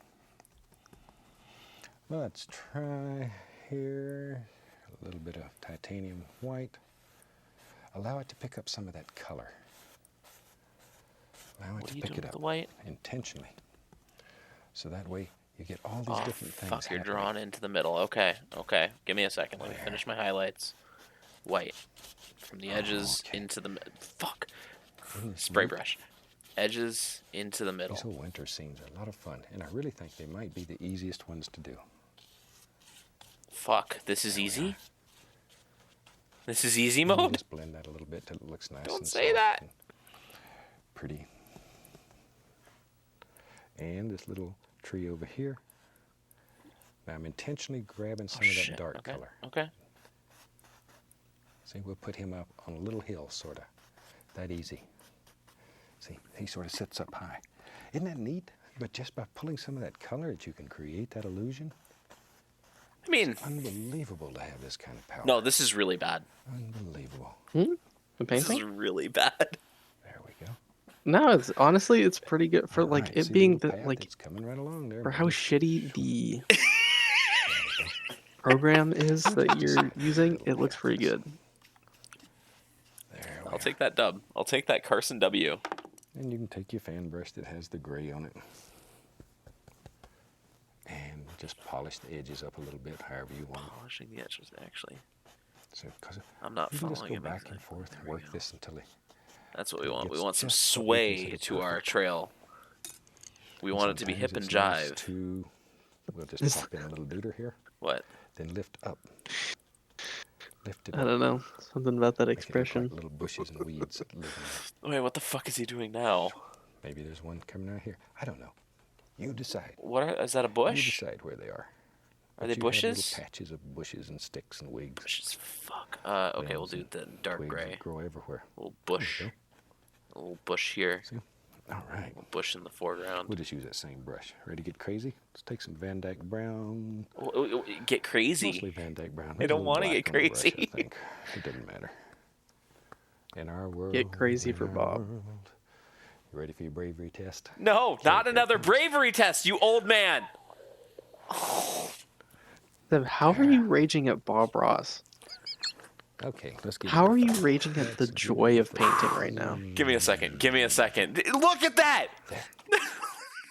Let's try here a little bit of titanium white. Allow it to pick up some of that color. Allow it What to are you pick doing it with up the white? intentionally. So that way you get all these Oh, different things fuck, you're happening. drawn into the middle. Okay, okay. Give me a second. Let me finish my highlights. White. From the edges Okay. into the fuck. Goodness Spray me. brush. Edges into the middle. These whole winter scenes are a lot of fun, and I really think they might be the easiest ones to do. Fuck. This is easy? This is easy And you mode? just blend that a little bit till it looks nice Don't and say soft that. and pretty. And this little tree over here. Now I'm intentionally grabbing some of that Shit. dark Okay. color. Okay. See, we'll put him up on a little hill, sort of. That easy. See, he sort of sits up high. Isn't that neat? But just by pulling some of that color that you can create that illusion. I mean, Unbelievable to have this kind of power. no, this is really bad. Unbelievable. The This is painting? really bad. There we go. No, it's honestly it's pretty good for All like right, it see being little the path? like It's coming right along there. for how buddy. shitty the program is that you're using. It looks pretty good. There we I'll are. take that dub. I'll take that Carson W. And you can take your fan brush that has the gray on it and just polish the edges up a little bit, however you want. Polishing the edges, actually. So, 'cause I'm not you can just following go him back and exactly. forth, There we work go. this until it That's what we want. We gets want some just what we sway consider to our perfect. trail. We want it to be Sometimes hip and it's nice jive. We'll just pop in a little deuter here. What? Then lift up. Lift it I up. don't know. Something about that Make it look expression. like little bushes and weeds that live in there. Wait, what the fuck is he doing now? Maybe there's one coming out here. I don't know. You decide. Is that a You bush? decide where they are. Are But they you have bushes? little patches of bushes and sticks and wigs. Bushes. Fuck. Okay, we'll Limbs do and the dark twigs gray. that grow everywhere. A little There bush. you A little bush here. See? All right. A little bush in the foreground. We'll just use that same brush. Ready to get crazy? Let's take some Van Dyke brown. Get crazy. Mostly Van Dyke brown. I There's a don't little want to black get on the brush, crazy. I think. It doesn't matter. In our world. Get crazy in for our Bob. world. You ready for your bravery test? No, not here it another comes. bravery test, you old man. Seb, how are you raging at Bob Ross? Okay, let's get How it. are you raging at the Let's get joy it. of painting right now? Give me a second. Give me a second. Look at that.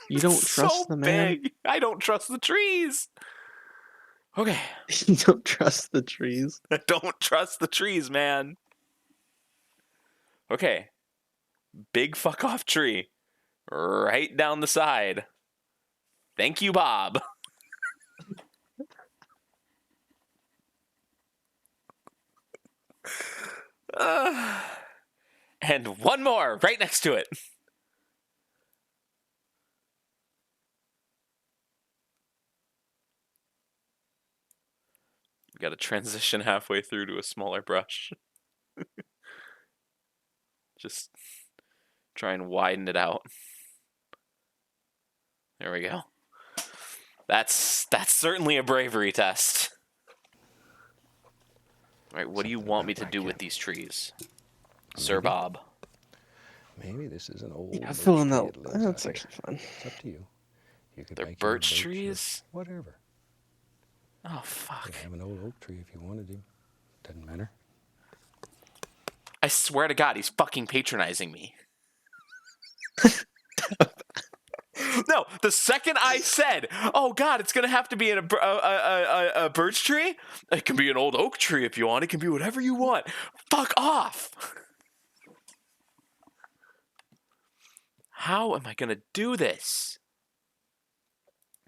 You don't It's trust so the man? big. I don't trust the trees. Okay. You don't trust the trees? I don't trust the trees, man. Okay. Big fuck off tree. Right down the side. Thank you, Bob. And one more right next to it. We got to transition halfway through to a smaller brush. Just try and widen it out. There we go. That's certainly a bravery test. All right, what do you Something want me about to my do with cat. these trees, Sir Maybe. Bob? Maybe this is an old Yeah, birch filling tree that. that lives That's out actually here. fun. It's up to you. You could They're make your own birch or trees? whatever. Oh, You fuck. could have an old oak tree if you wanted to. Doesn't matter. I swear to God, he's fucking patronizing me. No, the second I said, "Oh God, it's gonna have to be in a birch tree," it can be an old oak tree if you want. It can be whatever you want. Fuck off. How am I gonna do this?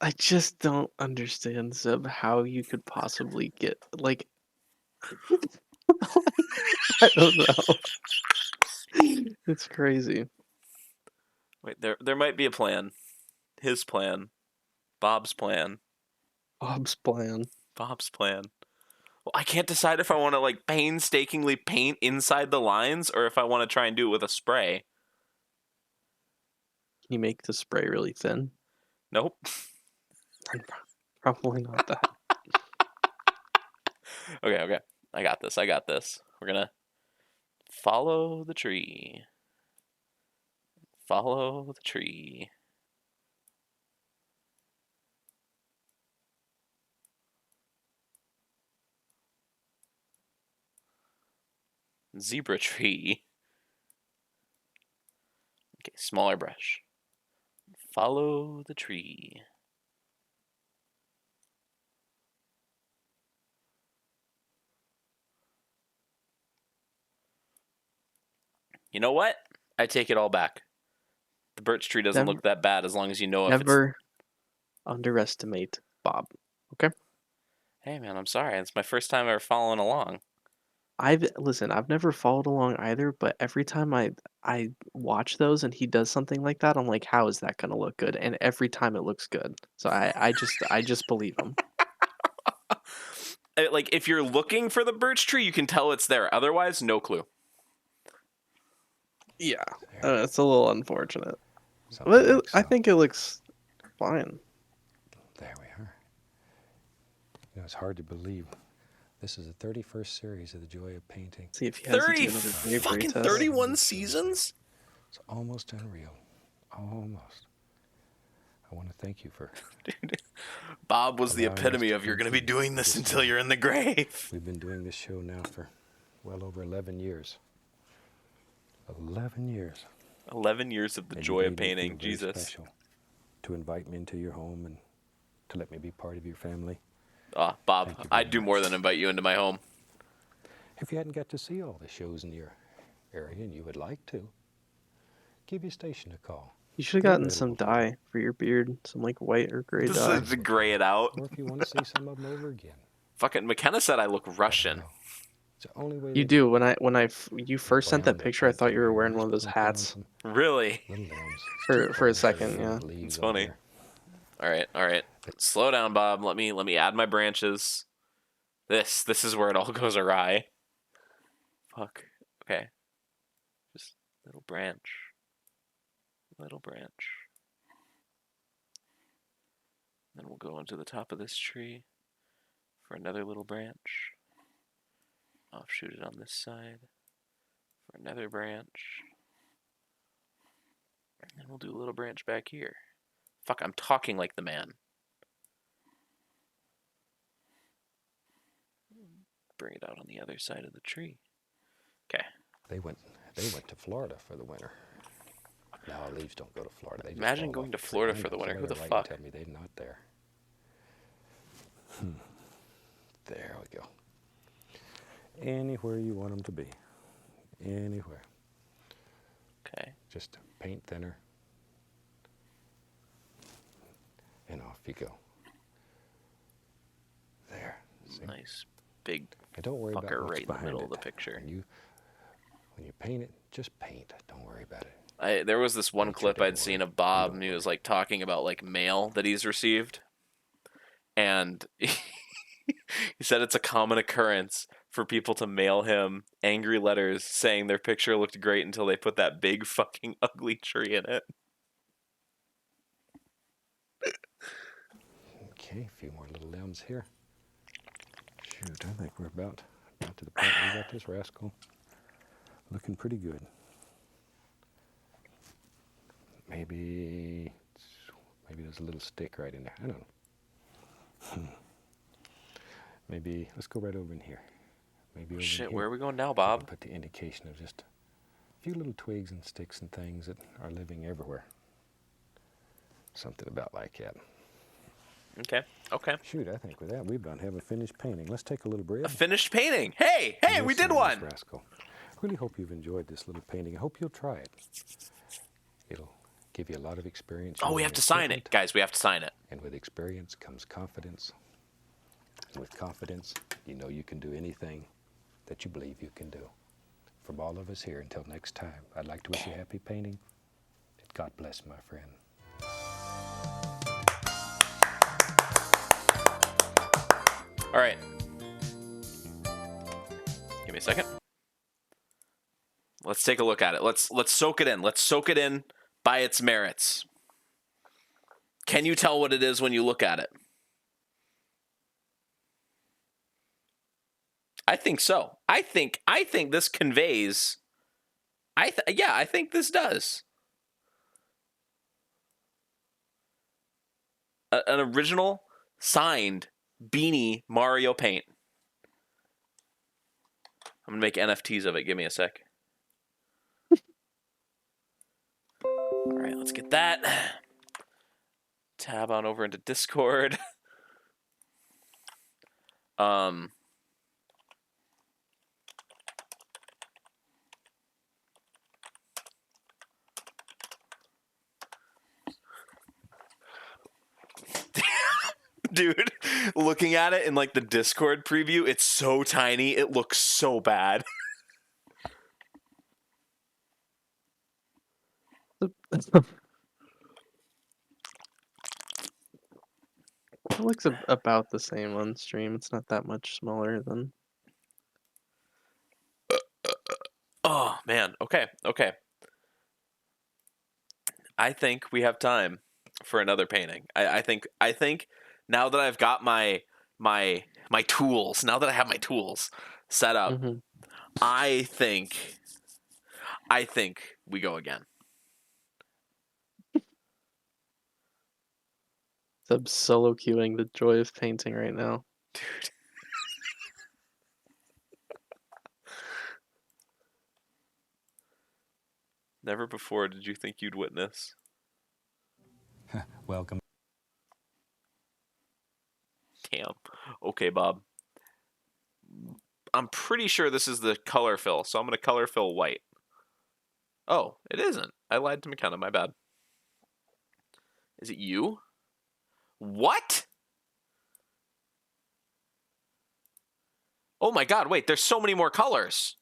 I just don't understand, Zeb, how you could possibly get like. I don't know. It's crazy. Wait, there might be a plan. His plan. Bob's plan. Bob's plan. Bob's plan. Well, I can't decide if I want to like painstakingly paint inside the lines or if I want to try and do it with a spray. Can you make the spray really thin? Nope. Probably not that. Okay. I got this. We're gonna follow the tree. Follow the tree. Zebra tree. Okay, smaller brush. Follow the tree. You know what? I take it all back. The birch tree doesn't Never- look that bad as long as you know if it's... Never underestimate Bob. Okay. Hey man, I'm sorry. It's my first time ever following along. I've never followed along either, but every time I watch those and he does something like that, I'm like, how is that gonna look good? And every time it looks good. So I just believe him. Like, if you're looking for the birch tree, you can tell it's there. Otherwise, no clue. Yeah. It's a little unfortunate. Something But like I so. think it looks fine. There we are. You know, it's hard to believe. This is the 31st series of The Joy of Painting. See if he has to 30 do another bravery fucking test. 31 seasons? It's almost unreal. Almost. I want to thank you for... Dude, Bob was the allowing us epitome to of you're going to be continue doing this this until you're in the grave. We've been doing this show now for well over 11 years. 11 years. 11 years of the And you joy of made me feel painting, very Jesus. special to invite me into your home and to let me be part of your family. Ah, Bob, Thank you very I'd do much. more than invite you into my home. If you hadn't got to see all the shows in your area and you would like to, give your station a call. You should have They're gotten some available for you. dye for your beard, some like white or gray This dye. is to gray it out. Or if you want to see some of them over again. Fucking McKenna said I look Let me Russian. know. It's the only way You they do. do it. You first sent that picture, I thought you were wearing one of those hats Really? Little limbs. for a second. Yeah. It's funny. All right. Slow down, Bob. Let me add my branches. This is where it all goes awry. Fuck. Okay. Just little branch. Little branch. Then we'll go into the top of this tree for another little branch. Offshoot it on this side for another branch. And then we'll do a little branch back here. Fuck, I'm talking like the man. Bring it out on the other side of the tree. Okay. They went to Florida for the winter. Now leaves don't go to Florida. They just Imagine fall going off to the tree. Florida I for the know, winter. Who somebody the will write and fuck? Tell me they're not there. There we go. Anywhere you want them to be. Anywhere. Okay. Just paint thinner. And off you go. There. See? Nice big And don't worry about fucker what's right in the behind middle it. of the picture. When you paint it, just paint. Don't worry about it. There was this one Nature clip don't I'd seen worry. of Bob, You and don't he was worry. like talking about like mail that he's received, and he said it's a common occurrence for people to mail him angry letters saying their picture looked great until they put that big fucking ugly tree in it. Okay, a few more little limbs here. Shoot, I think we're about to the point where we got this rascal looking pretty good. Maybe there's a little stick right in there. I don't know. Maybe let's go right over in here. Maybe over in Shit, here. where are we going now, We can Bob? put the indication of just a few little twigs and sticks and things that are living everywhere. Something about like that. Okay. Shoot, I think with that we've done have a finished painting. Let's take a little break. A finished painting. Hey, we did one. Rascal. Really hope you've enjoyed this little painting. I hope you'll try it. It'll give you a lot of experience. Oh, we have to sign it, guys. We have to sign it. And with experience comes confidence. And with confidence, you know you can do anything that you believe you can do. From all of us here, until next time, I'd like to wish you happy painting. And God bless, my friend. All right. Give me a second. Let's take a look at it. Let's soak it in. Let's soak it in by its merits. Can you tell what it is when you look at it? I think so. I think this conveys. I think this does. An original signed Beanie Mario paint. I'm gonna make NFTs of it. Give me a sec. All right, let's get that. Tab on over into Discord. Dude, looking at it in like the Discord preview, it's so tiny. It looks so bad. It looks about the same on stream. It's not that much smaller than. Oh man. Okay. I think we have time for another painting. I think now that I've got my tools, now that I have my tools set up, Mm-hmm. I think we go again. I'm solo queuing the joy of painting right now. Dude. Never before did you think you'd witness. Welcome. Damn. Okay, Bob. I'm pretty sure this is the color fill, so I'm going to color fill white. Oh, it isn't. I lied to McKenna, my bad. Is it you? What? Oh my god, wait, there's so many more colors.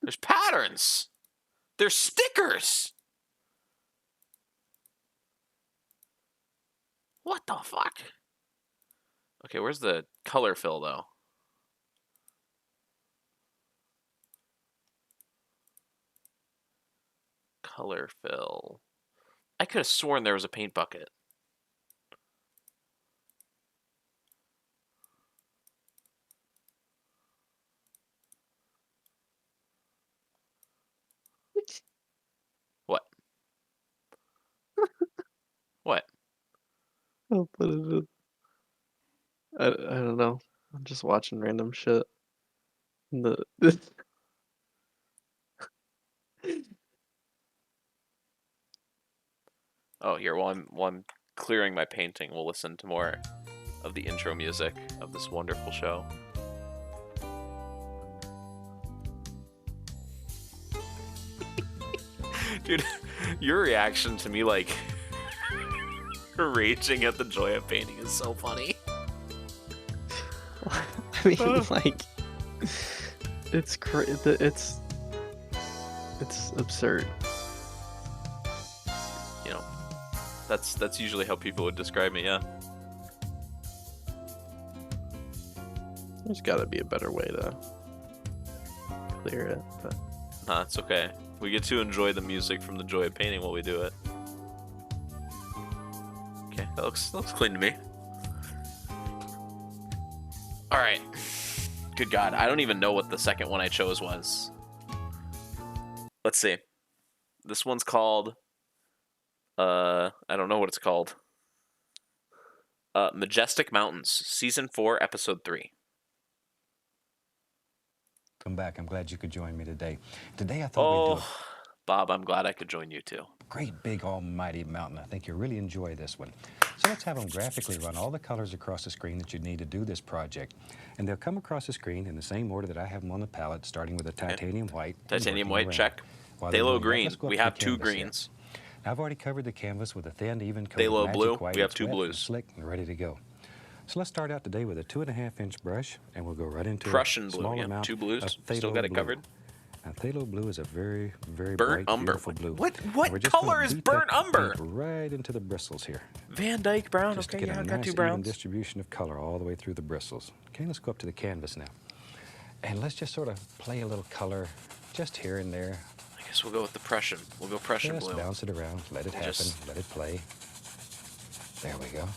There's patterns. There's stickers. What the fuck? Okay, where's the color fill, though? Color fill. I could have sworn there was a paint bucket. What? What? I'll put it in. I don't know. I'm just watching random shit. The Oh, here, while I'm clearing my painting, we'll listen to more of the intro music of this wonderful show. Dude, your reaction to me, like, raging at the joy of painting is so funny. I mean, like, it's absurd. You know, that's usually how people would describe me, yeah. There's got to be a better way to clear it, but Nah, it's okay. We get to enjoy the music from the joy of painting while we do it. Okay, that looks clean to me. Alright. Good God, I don't even know what the second one I chose was. Let's see. This one's called... I don't know what it's called. Majestic Mountains, Season 4, Episode 3. Come back. I'm glad you could join me today. Today I thought we'd do Oh, Bob, I'm glad I could join you too. a great big almighty mountain. I think you'll really enjoy this one. So let's have them graphically run all the colors across the screen that you need to do this project. And they'll come across the screen in the same order that I have them on the palette, starting with a titanium white. and Titanium working white, around. check. While they're Phthalo doing that, green. let's go up We to the have two canvas here. greens. Now, I've already covered the canvas with a thin, even coat Phthalo of magic blue. white. We have It's two wet and blues. slick and ready to go. So let's start out today with a 2.5-inch brush, and we'll go right into Prussian a blue. small Yeah, amount two blues. of Still phthalo got it blue. covered. Now, phthalo blue is a very, very Burnt bright, umber. beautiful blue. What And we're just gonna color is beat burnt that umber? paint right into the bristles here. Van Dyke brown. Just Okay, to get yeah, a I got nice two even browns. distribution of color all the way through the bristles. Okay, let's go up to the canvas now. And let's just sort of play a little color just here and there. I guess we'll go with the Prussian. We'll go Prussian Just blue. bounce it around, let it happen, Just- let it play. There we go.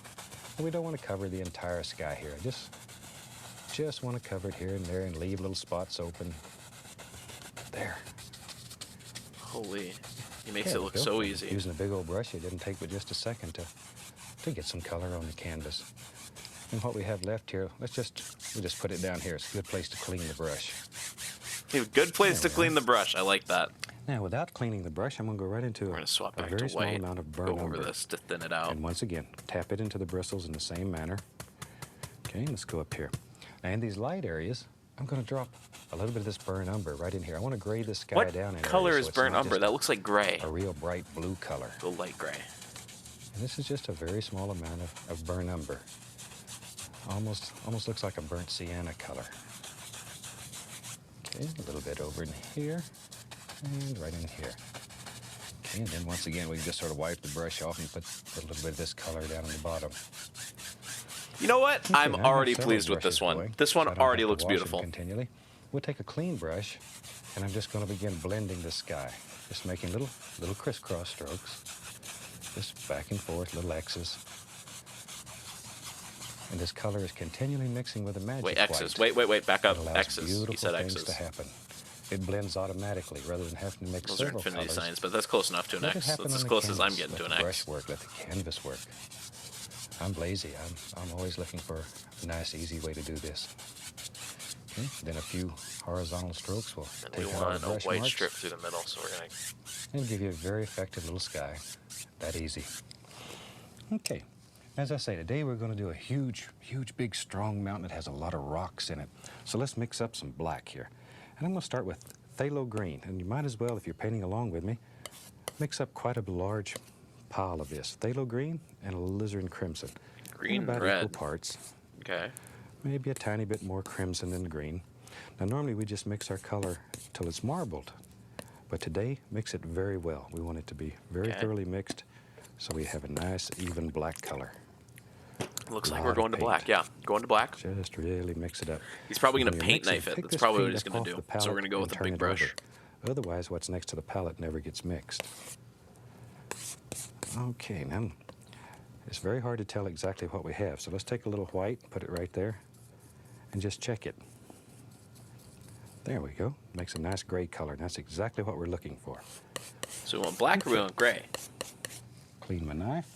And we don't want to cover the entire sky here. Just want to cover it here and there and leave little spots open. There. Holy, he makes There it we look go. so easy. Using a big old brush, it didn't take but just a second to get some color on the canvas. And what we have left here, we'll just put it down here. It's a good place to clean the brush. Hey, good place to There we clean are. the brush. I like that. Now, without cleaning the brush, I'm going to go right into We're gonna swap a back very to small white. amount of Go burnt over umber. this to thin it out. And once again, tap it into the bristles in the same manner. Okay, let's go up here. Now, in these light areas, I'm going to drop a little bit of this burnt umber right in here. I want to gray the sky What down in color areas is so it's burnt not umber? just That looks like gray. a real bright blue color. Go light gray. And this is just a very small amount of burnt umber. Almost looks like a burnt sienna color. Okay, a little bit over in here and right in here. Okay, and then once again, we can just sort of wipe the brush off and put a little bit of this color down on the bottom. You know what? Okay, I'm now I have already several pleased with this brushes one. going, This one so I don't already have to looks wash them beautiful. Continually. We'll take a clean brush, and I'm just going to begin blending the sky. Just making little crisscross strokes. Just back and forth, little X's. And this color is continually mixing with the magic Wait, X's. white. Wait, back up. It allows X's. beautiful He said things X's. to happen. It blends automatically rather than having to mix Those are several infinity colors. signs, but that's close enough to an Let it X. happen That's on as the close as I'm canvas. getting to Let an the X. brush work, let the canvas work. I'm lazy. I'm always looking for a nice, easy way to do this. Okay, then a few horizontal strokes will And we take out all the want a brush white marks strip through the middle, so we're gonna. and give you a very effective little sky. That easy. Okay. As I say, today we're going to do a huge, big, strong mountain that has a lot of rocks in it. So let's mix up some black here. And I'm going to start with phthalo green. And you might as well, if you're painting along with me, Mix up quite a large pile of this phthalo green and alizarin crimson. Green about and red. equal parts. Okay. Maybe a tiny bit more crimson than green. Now normally we just mix our color till it's marbled, but today mix it very well. We want it to be very thoroughly mixed so we have a nice even black color. Looks like we're going to black. Yeah, going to black. Just really mix it up. He's probably When going to you're paint mixing, knife it. pick That's this probably what paint he's up going to off do. the So we're palette going to go and with a turn big it brush. over. Otherwise, what's next to the palette never gets mixed. Okay, now it's very hard to tell exactly what we have. So let's take a little white, put it right there, and just check it. There we go. Makes a nice gray color. That's exactly what we're looking for. So we want black or we want gray? Clean my knife.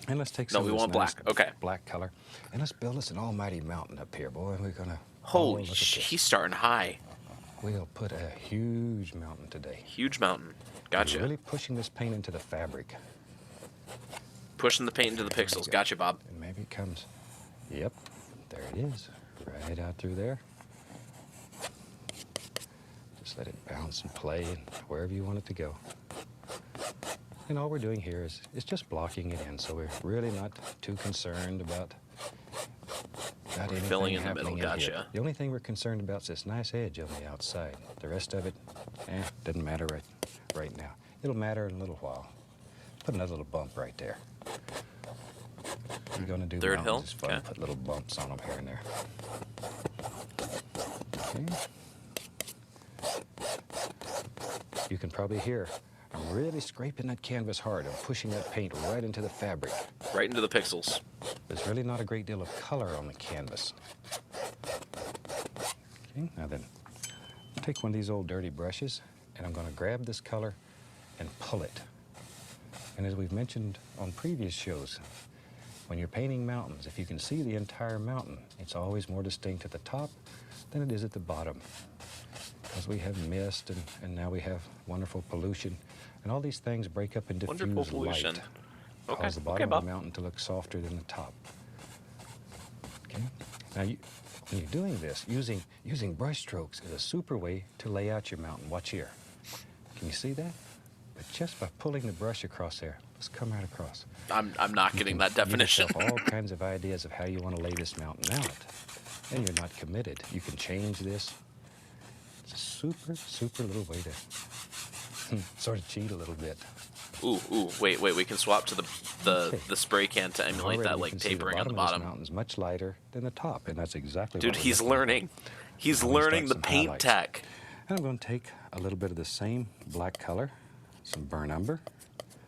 And let's take No, some we of this want nice black. Okay. black color. And let's build us an almighty mountain up here, boy. We're gonna Holy look at sh! this. He's starting high. We'll put a huge mountain today. Huge mountain. Gotcha. We're really pushing this paint into the fabric. Pushing the paint into the pixels. Gotcha, Bob. And maybe it comes. Yep, there it is. Right out through there. Just let it bounce and play and wherever you want it to go. And all we're doing here is just blocking it in, so we're really not too concerned about anything filling in the happening middle, in here. gotcha. The only thing we're concerned about is this nice edge on the outside. The rest of it, doesn't matter right now. It'll matter in a little while. Put another little bump right there. You're gonna do Third mountains, hill? it's fun. Okay. Put little bumps on them here and there. Okay. You can probably hear I'm really scraping that canvas hard. I'm pushing that paint right into the fabric. Right into the pixels. There's really not a great deal of color on the canvas. Okay, now then, take one of these old dirty brushes, and I'm going to grab this color and pull it. And as we've mentioned on previous shows, when you're painting mountains, if you can see the entire mountain, it's always more distinct at the top than it is at the bottom. Because we have mist, and now we have wonderful pollution, and all these things break up and diffuse Wonderful pollution. light. Okay. Cause the Okay, bottom of Bob. the mountain to look softer than the top. Okay. Now, when you're doing this, using brush strokes is a super way to lay out your mountain. Watch here. Can you see that? But just by pulling the brush across there, let's come right across. I'm not getting that definition. Give yourself all kinds of ideas of how you want to lay this mountain out, and you're not committed. You can change this. It's a super, super little way to sort of cheat a little bit. Ooh, wait, we can swap to the spray can to emulate Already that you like can see tapering on the of this bottom. mountain's much lighter than the top, and that's exactly Dude, what we're he's looking for. learning. He's Now let's learning start the some paint highlights. tech. And I'm going to take a little bit of the same black color, some burnt umber,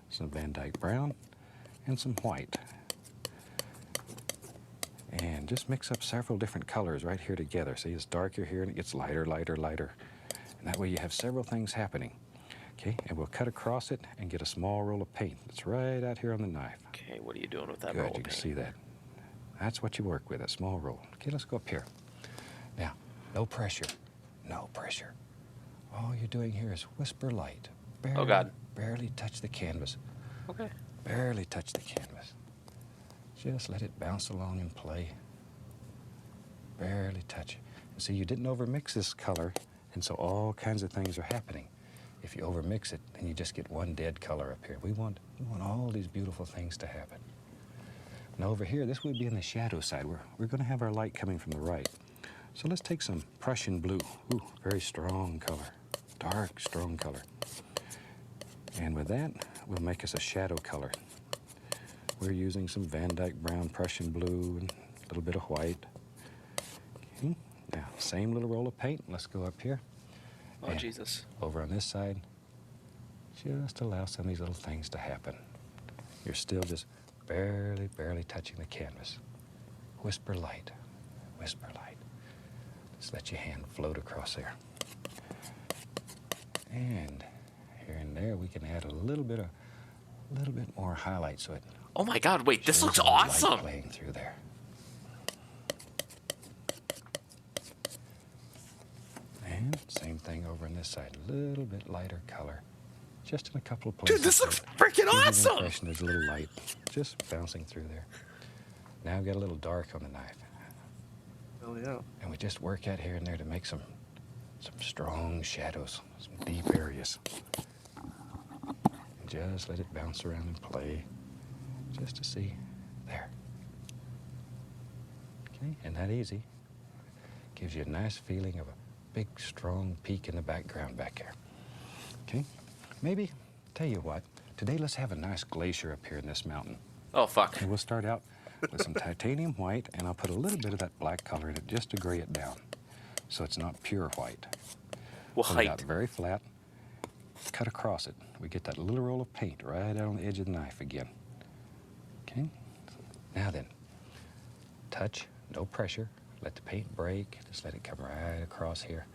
some Van Dyke brown, and some white. And just mix up several different colors right here together. See, it's darker here and it gets lighter, lighter, lighter. And that way you have several things happening. Okay, and we'll cut across it and get a small roll of paint. It's right out here on the knife. Okay, what are you doing with that Good, roll you of can paint? see that. That's what you work with, a small roll. Okay, let's go up here. Now, no pressure, no pressure. All you're doing here is whisper light. Barely, Oh, God. Barely touch the canvas. Okay. Barely touch the canvas. Just let it bounce along and play. Barely touch it. And see, you didn't overmix this color, and so all kinds of things are happening. If you overmix it, then you just get one dead color up here. We want all these beautiful things to happen. Now over here, this would be in the shadow side. We're going to have our light coming from the right. So let's take some Prussian blue. Ooh, very strong color. Dark, strong color. And with that, we'll make us a shadow color. We're using some Van Dyke brown, Prussian blue, and a little bit of white. Okay. Now, same little roll of paint. Let's go up here. Oh, And Jesus. over on this side, just allow some of these little things to happen. You're still just barely, barely touching the canvas. Whisper light, whisper light. Just let your hand float across there. And here and there, we can add a little bit more highlight so it Oh my God, wait, this shows looks the light awesome. playing through there. And same thing over on this side, a little bit lighter color, just in a couple of places. Dude, this looks to freaking give you the awesome. impression there's a little light just bouncing through there. Now we've got a little dark on the knife, Oh yeah. and we just work out here and there to make some some strong shadows, some deep areas. And just let it bounce around and play, just to see. There. Okay, isn't that easy? Gives you a nice feeling of a big, strong peak in the background back here. Okay, maybe, tell you what, today let's have a nice glacier up here in this mountain. Oh, fuck. And we'll start out with some titanium white, and I'll put a little bit of that black color in it just to gray it down, so it's not pure white. Put it out White. very flat, cut across it. We get that little roll of paint right out on the edge of the knife again. Okay, now then, touch, no pressure. Let the paint break, just let it come right across here.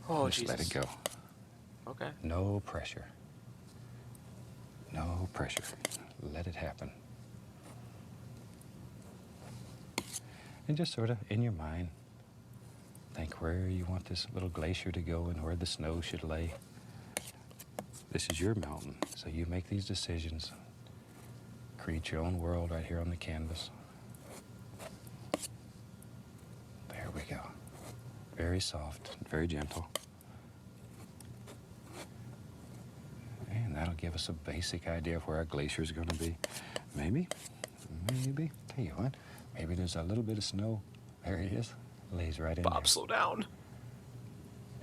Oh, just Jesus. let it go. Okay. No pressure. No pressure. Let it happen. And just sort of in your mind, think where you want this little glacier to go and where the snow should lay. This is your mountain, so you make these decisions. Create your own world right here on the canvas. There we go. Very soft, very gentle. And that'll give us a basic idea of where our glacier is going to be. Maybe, tell you what, maybe there's a little bit of snow. There he is. Lays right in there. Bob, slow down.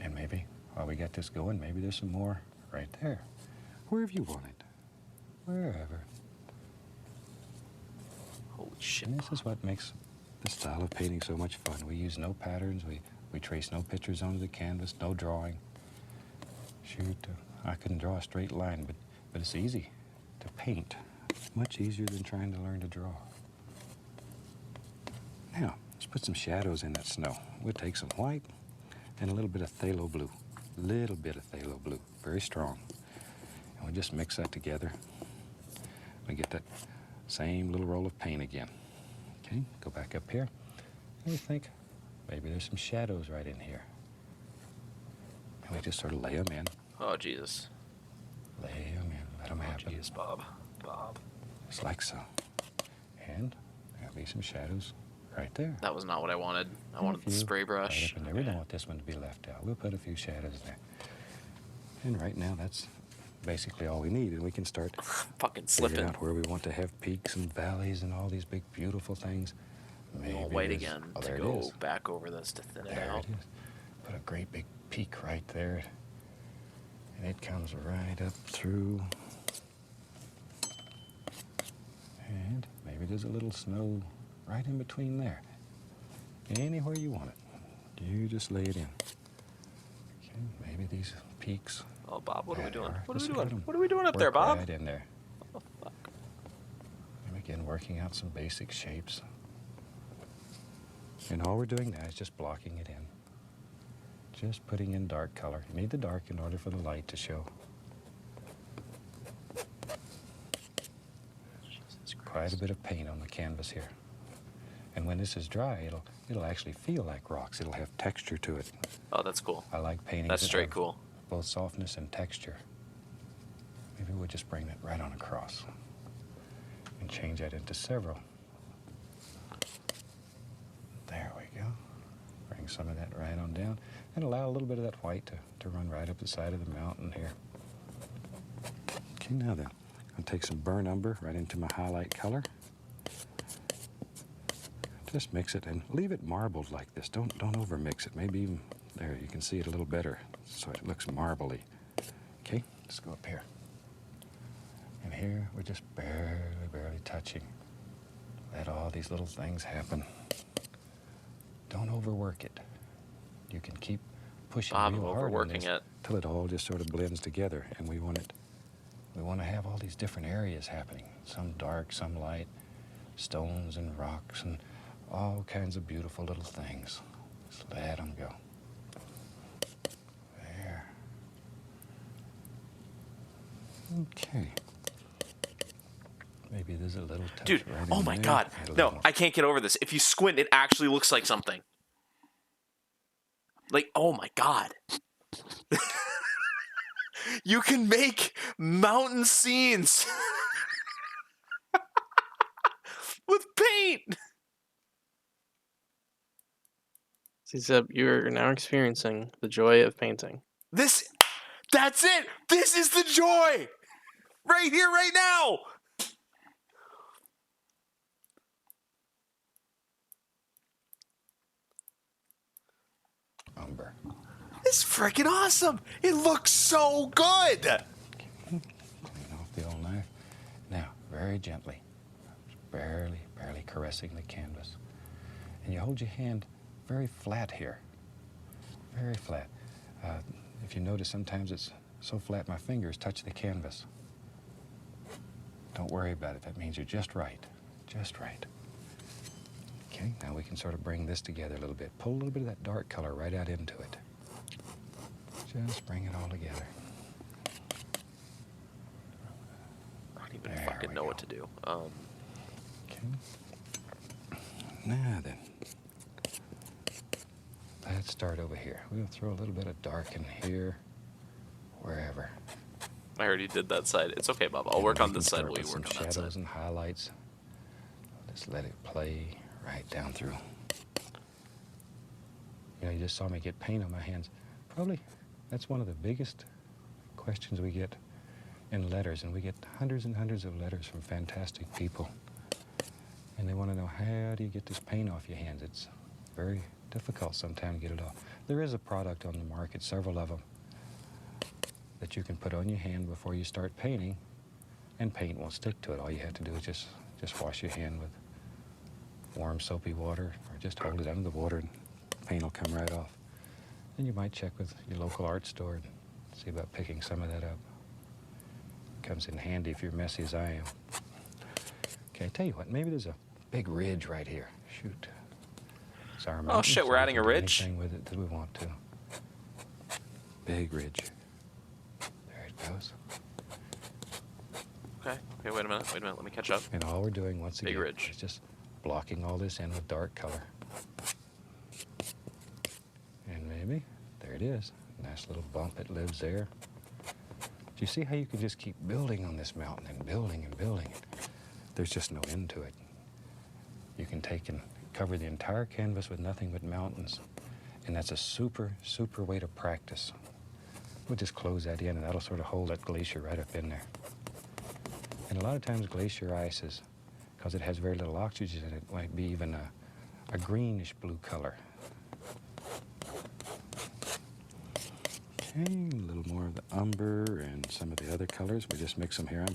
And maybe, while we got this going, maybe there's some more right there. Wherever you want it. Wherever. Holy shit. And this is what makes the style of painting so much fun. We use no patterns. We trace no pictures onto the canvas, no drawing. Shoot, I couldn't draw a straight line, but it's easy to paint. Much easier than trying to learn to draw. Now, let's put some shadows in that snow. We'll take some white and a little bit of phthalo blue. Little bit of phthalo blue, very strong. And we just mix that together. We get that same little roll of paint again. Okay, go back up here. And we think maybe there's some shadows right in here. And we just sort of lay them in. Oh, Jesus. Lay them in, let them Oh, happen. Jesus, Bob. Bob. Just like so. And there'll be some shadows right there. That was not what I wanted. I And a wanted the few spray right brush. up in there. We don't want this one to be left out. We'll put a few shadows there. And right now, that's basically all we need. And we can start Fucking figuring slipping. out where we want to have peaks and valleys and all these big, beautiful things. We won't Maybe wait there's- again oh, to there it go is. back over this to thin it There out. it is. Put a great big peak right there. And it comes right up through. And maybe there's a little snow right in between there. Anywhere you want it. You just lay it in. Okay, maybe these peaks. Oh, Bob, what are we There they doing? are. What are we Just doing? let 'em What are we doing up there, work Bob? Right in there. Oh, fuck. And again, working out some basic shapes. And all we're doing now is just blocking it in. Just putting in dark color. You need the dark in order for the light to show. Jesus Quite a Christ. bit of paint on the canvas here. And when this is dry, it'll actually feel like rocks. It'll have texture to it. Oh, that's cool. I like paintings That's that straight have cool. both softness and texture. Maybe we'll just bring that right on across and change that into several. There we go. Bring some of that right on down and allow a little bit of that white to run right up the side of the mountain here. Okay, now then, I'll take some burnt umber right into my highlight color. Just mix it and leave it marbled like this. Don't over mix it. Maybe even there you can see it a little better so it looks marbly. Okay, let's go up here. And here we're just barely touching. Let all these little things happen. Don't overwork it. You can keep pushing Bob, real hard on overworking this it. till it all just sort of blends together. And we want to have all these different areas happening. Some dark, some light, stones and rocks and all kinds of beautiful little things. Just let them go. There. Okay. Maybe there's a little touch Dude, right oh in my there. god. Add a No, little- I can't get over this. If you squint, it actually looks like something. Like, oh my god. You can make mountain scenes with paint. See, Zeb, you're now experiencing the joy of painting. That's it! This is the joy! Right here, right now! Umber. It's freaking awesome! It looks so good! Clean off the old knife. Now, very gently, barely caressing the canvas. And you hold your hand very flat here. Very flat. If you notice, sometimes it's so flat my fingers touch the canvas. Don't worry about it. That means you're just right. Just right. Okay, now we can sort of bring this together a little bit. Pull a little bit of that dark color right out into it. Just bring it all together. I don't even There fucking we know go. what to do. Okay. Now then, let's start over here. We'll throw a little bit of dark in here, wherever. I already did that side. It's okay, Bob. I'll And work we on can this side start while you with work some on that shadows side. and highlights. Just let it play right down through. You know, you just saw me get paint on my hands. Probably that's one of the biggest questions we get in letters, and we get hundreds and hundreds of letters from fantastic people. And they want to know, how do you get this paint off your hands? It's very difficult sometimes to get it off. There is a product on the market, several of them, that you can put on your hand before you start painting, and paint won't stick to it. All you have to do is just wash your hand with warm soapy water, or just hold it under the water and paint will come right off. Then you might check with your local art store and see about picking some of that up. Comes in handy if you're messy as I am. Okay, I tell you what, maybe there's a big ridge right here. Shoot. It's our mountain, shit, so we're we adding can a do ridge? anything with it that we want to. Big ridge. There it goes. Okay, wait a minute. Let me catch up. And all we're doing once Big again ridge. is just blocking all this in with dark color. And maybe, there it is. Nice little bump, it lives there. Do you see how you can just keep building on this mountain and building and building? There's just no end to it. You can take and cover the entire canvas with nothing but mountains. And that's a super, super way to practice. We'll just close that in, and that'll sort of hold that glacier right up in there. And a lot of times glacier ice is, because it has very little oxygen in it, might be even a greenish blue color. Okay, a little more of the umber and some of the other colors. We just mix them here.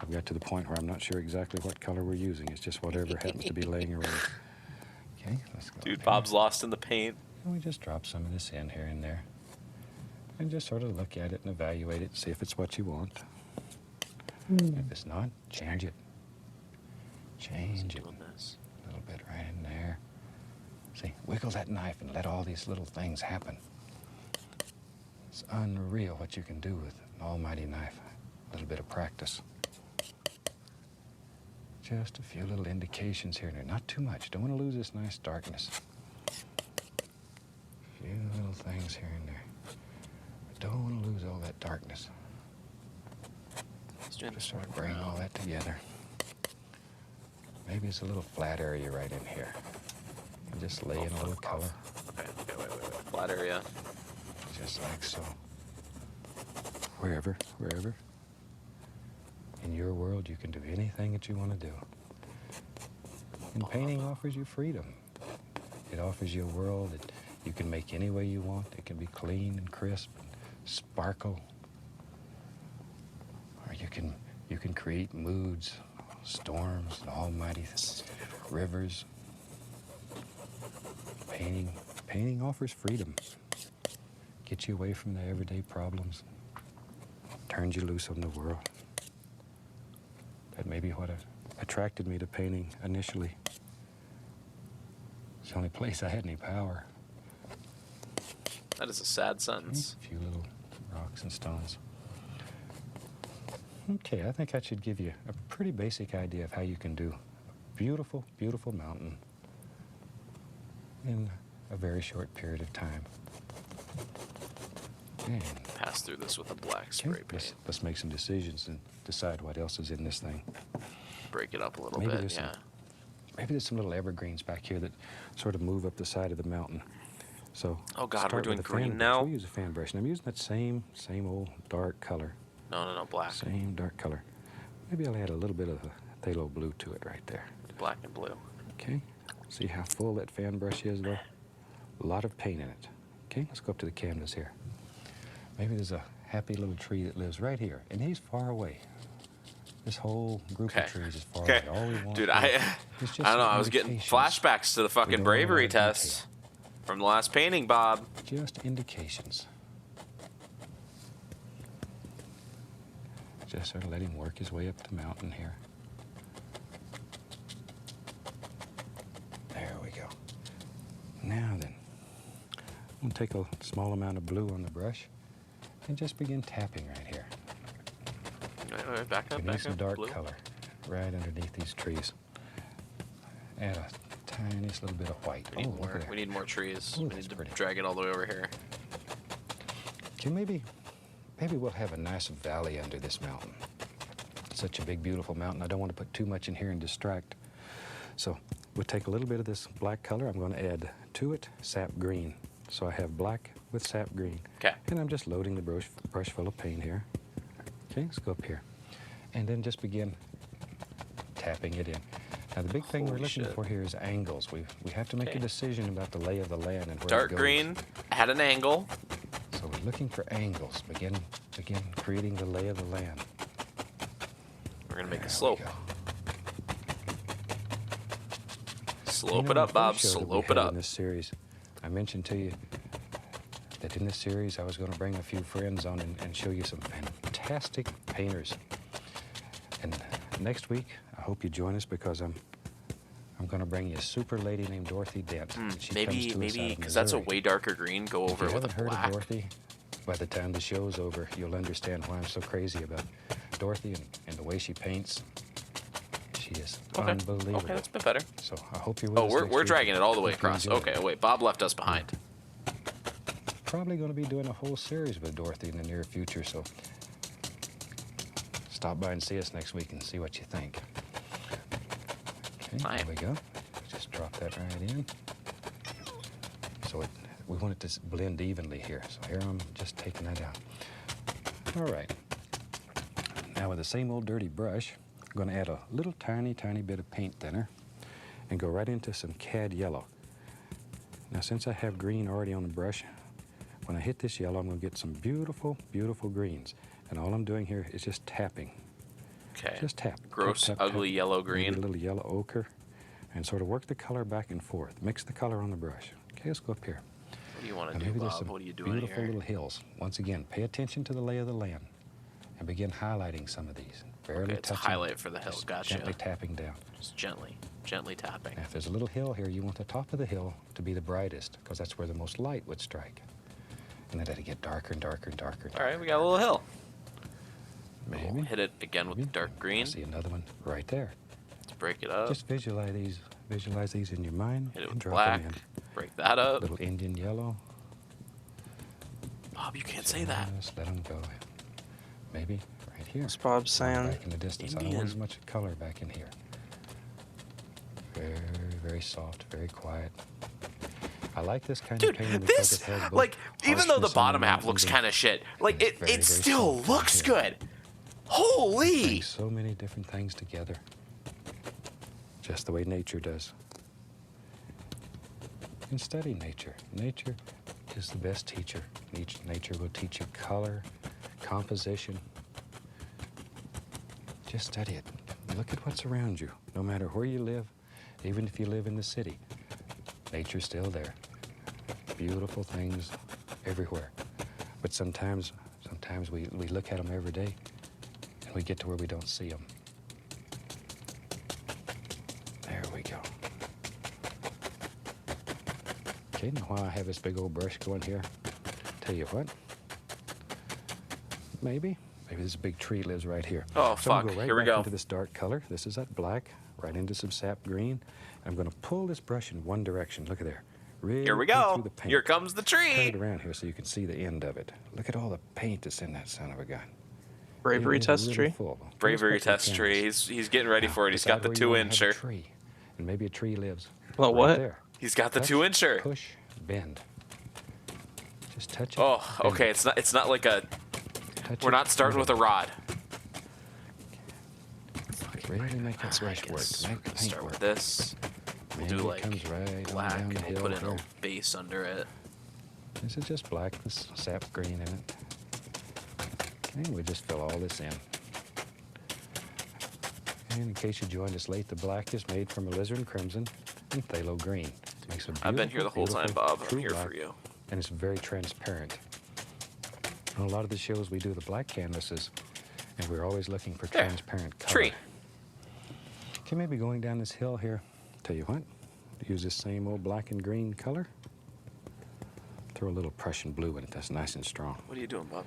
I've got to the point where I'm not sure exactly what color we're using. It's just whatever happens to be laying around. Okay, let's go. Dude, up Bob's here. lost in the paint. And we just drop some of this in here and there. And just sort of look at it and evaluate it, see if it's what you want. If it's not, change it. Change it. Doing this. A little bit right in there. See, wiggle that knife and let all these little things happen. It's unreal what you can do with an almighty knife. A little bit of practice. Just a few little indications here and there. Not too much. Don't want to lose this nice darkness. A few little things here and there. But don't want to lose all that darkness. Let's do Just sort of bring all that together. Maybe it's a little flat area right in here. And just lay in a little color, Okay, wait. Flat area. just like so. Wherever. In your world, you can do anything that you want to do. And painting offers you freedom. It offers you a world that you can make any way you want. It can be clean and crisp and sparkle. Or you can create moods, storms, and almighty rivers. Painting offers freedom. Gets you away from the everyday problems. Turns you loose on the world. That may be what attracted me to painting initially. It's the only place I had any power. That is a sad sentence. A few little rocks and stones. Okay, I think I should give you a pretty basic idea of how you can do a beautiful, beautiful mountain in a very short period of time. And Pass through this with a black okay, spray paint. let's make some decisions and decide what else is in this thing. Break it up a little Maybe bit, there's yeah. Maybe there's some little evergreens back here that sort of move up the side of the mountain. So Oh God, we're start doing with a fan green brush. now? We'll use a fan brush, and I'm using that same old dark color. No, black. Same dark color. Maybe I'll add a little bit of a phthalo blue to it right there. Black and blue. Okay. See how full that fan brush is, though? A lot of paint in it. Okay, let's go up to the canvas here. Maybe there's a happy little tree that lives right here, and he's far away. This whole group of trees is far away. All we want Dude, is I just don't know. some I was getting indications. flashbacks to the We fucking don't want a lot bravery of test detail. from the last painting, Bob. Just indications. Just sort of let him work his way up the mountain here. There we go. Now then, I'm going to take a small amount of blue on the brush and just begin tapping right here. Wait, back up, We need back some up. dark Blue. color right underneath these trees. Add a tiniest little bit of white. We need look more. at that. We need more trees. Ooh, We that's need to pretty. drag it all the way over here. Okay, maybe we'll have a nice valley under this mountain. Such a big, beautiful mountain. I don't want to put too much in here and distract. So we'll take a little bit of this black color. I'm going to add to it sap green. So I have black with sap green. Okay. And I'm just loading the brush full of paint here. Okay, let's go up here. And then just begin tapping it in. Now the big thing we're Holy looking shit. for here is angles. We have to make Okay. a decision about the lay of the land and where Dark it goes. green at an angle. So we're looking for angles. Begin creating the lay of the land. We're gonna make There a we slope. go. Slope You it know, up, in the Bob. first show that we Slope it had up. In this series, I mentioned to you that in this series I was going to bring a few friends on and show you some fantastic painters. And next week, I hope you join us because I'm going to bring you a super lady named Dorothy Dent. and she comes to us out Maybe, of because that's a Missouri. way darker green. Go If over you it with haven't a heard black. of Dorothy, by the time the show's over, you'll understand why I'm so crazy about Dorothy and the way she paints. She is Okay. unbelievable. Okay, that's a bit better. So I hope you're with Oh, us we're next we're week. dragging it all the way Hope you across. enjoy Okay, it. wait. Bob left us behind. Probably going to be doing a whole series with Dorothy in the near future, so stop by and see us next week and see what you think. Okay, Fine. there we go. Just drop that right in. So we want it to blend evenly here. So here I'm just taking that out. All right. Now with the same old dirty brush, I'm going to add a little tiny bit of paint thinner and go right into some cad yellow. Now since I have green already on the brush, when I hit this yellow, I'm going to get some beautiful, beautiful greens. And all I'm doing here is just tapping. Okay. Just tap. Gross, tap, tap, ugly tap. yellow Maybe green. a little yellow ochre. And sort of work the color back and forth. Mix the color on the brush. Okay, let's go up here. What do you want to Now do, maybe there's Bob? some What are you doing beautiful here? little hills. Once again, pay attention to the lay of the land and begin highlighting some of these. Barely Okay, it's a touching. highlight for the hill. Just Gotcha. Gently tapping down. Just gently tapping. Now, if there's a little hill here, you want the top of the hill to be the brightest because that's where the most light would strike. And then it'll get darker and darker and darker. All right, we got a little hill. Maybe. We'll hit it again with the Maybe. dark I green. see another one right there. Let's break it up. Just visualize these in your mind Hit it and with drop black. them in. Break that up. Little Indian yellow. Bob, you can't say that. Just let them go. Maybe right here. What's Bob Going saying? Back in the distance. I don't want as Indian. much color back in here. Very, very soft, very quiet. I like this kind Dude, of painting because this, it has both like, even though the harshness in bottom half mountains looks and- kind of shit, like, it's very, it very still soft looks in here. good. Holy! brings so many different things together, just the way nature does. And study nature. Nature is the best teacher. Nature will teach you color, composition. Just study it. Look at what's around you. No matter where you live, even if you live in the city, nature's still there. Beautiful things everywhere. But sometimes we look at them every day and we get to where we don't see them. There we go. Okay, now while I have this big old brush going here, tell you what, maybe this big tree lives right here. Oh, So I'm fuck. gonna go right Here we back go. into this dark color. This is that black, right into some sap green. And I'm going to pull this brush in one direction. Look at there. Really Here we pull go. through the paint. Here comes the Turn tree. it around here so you can see the end of it. Look at all the paint that's in that son of a gun. Bravery It is test really tree. full. Bravery Let's go to the test tree. canvas. He's getting ready Now, for it. He's got decide the where you wanna have a 2-incher. tree, and maybe a tree lives Well, right what? there. He's got the Touch, 2-incher. Push, bend. Just touch it. Oh, bend okay. it, It's not like a. touch We're it, not starting with a bend rod. it. Really make that brush work. Make the paint Start work. with this. We'll Maybe do it like comes right on black, down the and we'll hill put in here. a base under it. This is just black, this sap green in it. Okay, we just fill all this in. And in case you joined us late, the black is made from alizarin crimson and phthalo green. Makes a beautiful, I've been here the whole time, beautiful, Bob. I'm true here black, for you. and it's very transparent. On a lot of the shows, we do the black canvases, and we're always looking for There. transparent color. Tree. Okay, maybe going down this hill here. Tell you what, use this same old black and green color. Throw a little Prussian blue in it. That's nice and strong. What are you doing, Bob?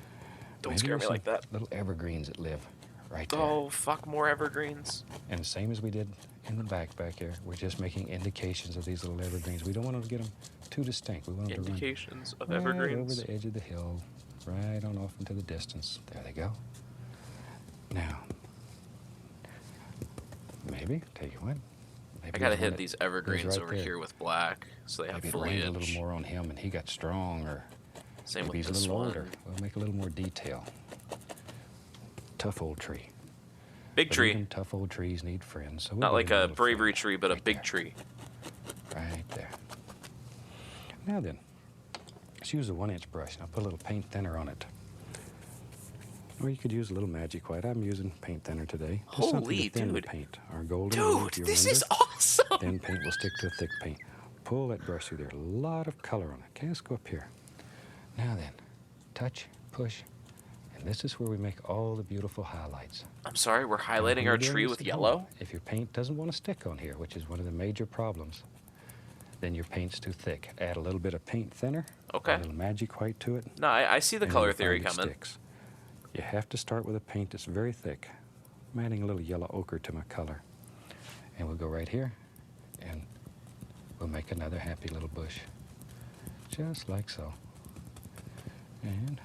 Don't Maybe scare there's me like some that. Little evergreens that live right there. Oh, fuck more evergreens. And the same as we did in the back here, we're just making indications of these little evergreens. We don't want them to get them too distinct. We want them Indications of to run right evergreens. over the edge of the hill, right on off into the distance. There they go. Now, maybe, tell you what. Maybe I gotta there's one hit that these goes evergreens right over there. here with black, so they have Maybe it rained a foliage. little more on him and he got strong, or Same maybe with he's a this little one. older. We'll make a little more detail. Tough old tree. Big But tree. even tough old trees need friends. So we'll Not give like him a little bravery friend tree, but a right big there. tree. Right there. Now then, let's use a 1-inch brush. Now put a little paint thinner on it. Or you could use a little magic white. I'm using paint thinner today. Just something Holy to thin the dude. paint. Our golden rule, if Dude, you this remember, is awesome. thin paint will stick to a thick paint. Pull that brush through there. A lot of color on it. Okay, let's go up here. Now then, touch, push, and this is where we make all the beautiful highlights. I'm sorry, we're Now, highlighting when our you're doing tree this with at yellow? home, if your paint doesn't want to stick on here, which is one of the major problems, then your paint's too thick. Add a little bit of paint thinner, Okay. a little magic white to it. No, I see the and color you'll theory find it coming. sticks. You have to start with a paint that's very thick. I'm adding a little yellow ochre to my color. And we'll go right here, and we'll make another happy little bush. Just like so. And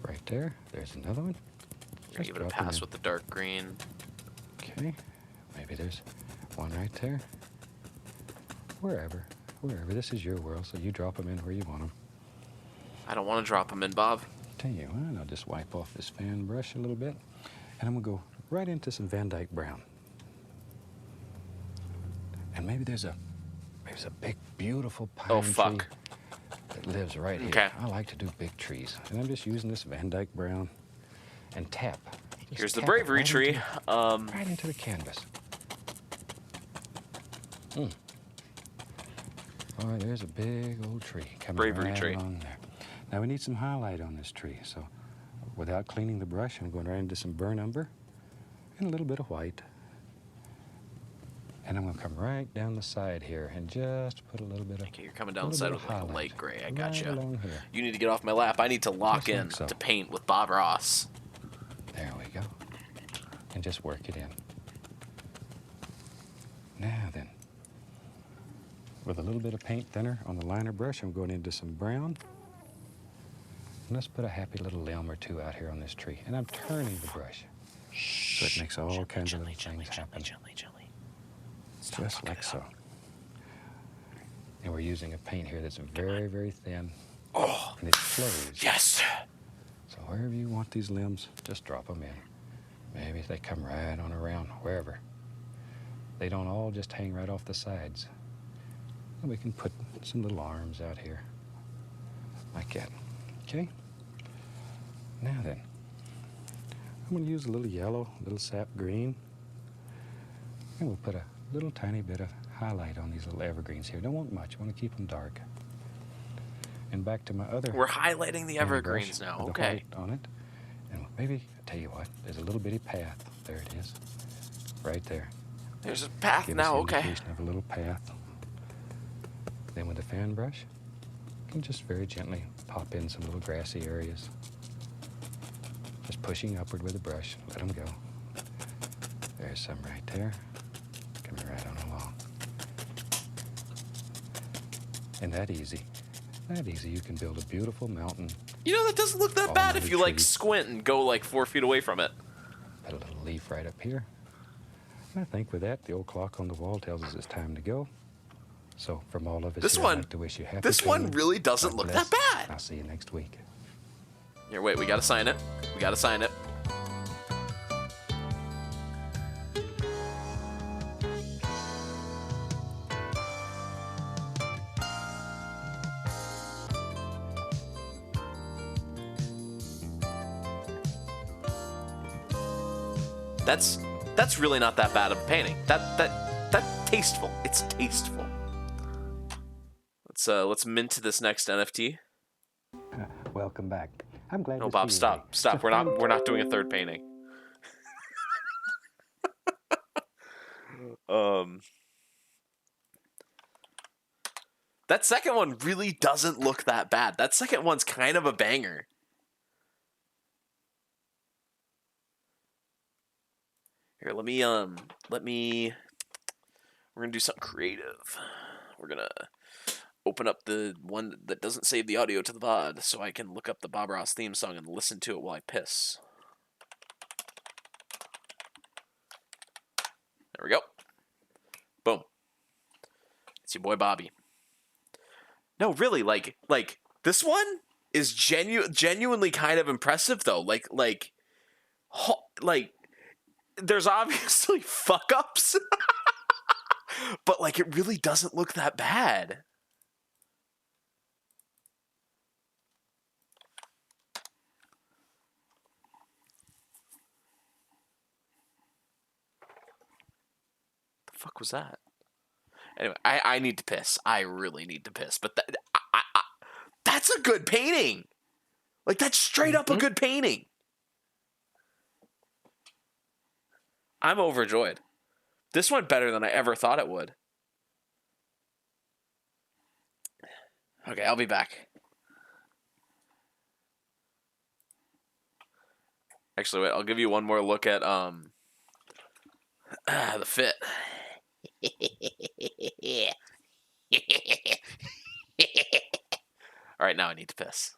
right there, there's another one. You're gonna Just give it a drop 'em pass in. with the dark green. Okay, maybe there's one right there. Wherever. This is your world, so you drop them in where you want them. I don't want to drop them in, Bob. Tell you what, I'll just wipe off this fan brush a little bit, and I'm gonna go right into some Van Dyke brown. And maybe there's a big, beautiful pine Oh, fuck. tree that lives right here. Okay. I like to do big trees, and I'm just using this Van Dyke brown and tap. Just Here's the tap it bravery right tree. right into the canvas. Oh, there's a big old tree coming Bravery right tree. along there. Now we need some highlight on this tree, so without cleaning the brush, I'm going right into some burnt umber and a little bit of white. And I'm going to come right down the side here and just put a little bit of Okay, you're coming down the side with like a highlight light gray. I right gotcha. along here. You need to get off my lap. I need to lock Just like in so. to paint with Bob Ross. There we go. And just work it in. Now then, with a little bit of paint thinner on the liner brush, I'm going into some brown. And let's put a happy little limb or two out here on this tree. And I'm turning the brush. So it makes all kinds of little things happen. Gently. Just like so. And we're using a paint here that's very, very thin. Oh, And it flows. yes. So wherever you want these limbs, just drop them in. Maybe they come right on around, wherever. They don't all just hang right off the sides. And we can put some little arms out here, like that. Okay? Now then, I'm going to use a little yellow, a little sap green, and we'll put a little tiny bit of highlight on these little evergreens here. Don't want much. I want to keep them dark. And back to my other. We're highlighting the fan evergreens brush now. with the Okay. white on it. And maybe, I tell you what, there's a little bitty path. There it is. Right there. There's a path Give now. us an Okay. indication of a little path. Then with the fan brush, you can just very gently pop in some little grassy areas. Just pushing upward with the brush. Let them go. There's some right there. Coming right on along. And that easy, you can build a beautiful mountain. You know, that doesn't look that All bad if many you like trees. squint and go like 4 feet away from it. Put a little leaf right up here. And I think with that, the old clock on the wall tells us it's time to go. So from all of us This here, one- I'd like to wish you happy this one painting. really doesn't God look bless. that bad. I'll see you next week. Here, wait, we gotta sign it. We gotta sign it. That's really not that bad of a painting. That's tasteful. It's tasteful. Let's mint this next NFT. Welcome back. I'm glad No, to Bob, see you stop. today. Stop. It's a We're not doing a third painting. That second one really doesn't look that bad. That second one's kind of a banger. Here, let me we're gonna do something creative. We're gonna open up the one that doesn't save the audio to the VOD so I can look up the Bob Ross theme song and listen to it while I piss. There we go. Boom. It's your boy Bobby. No, really, like this one is genuinely kind of impressive though. Like there's obviously fuck ups, but like it really doesn't look that bad. The fuck was that? Anyway, I need to piss. I really need to piss. But that's a good painting. Like that's straight up a good painting. I'm overjoyed. This went better than I ever thought it would. Okay, I'll be back. Actually, wait, I'll give you one more look at the fit. All right, now I need to piss.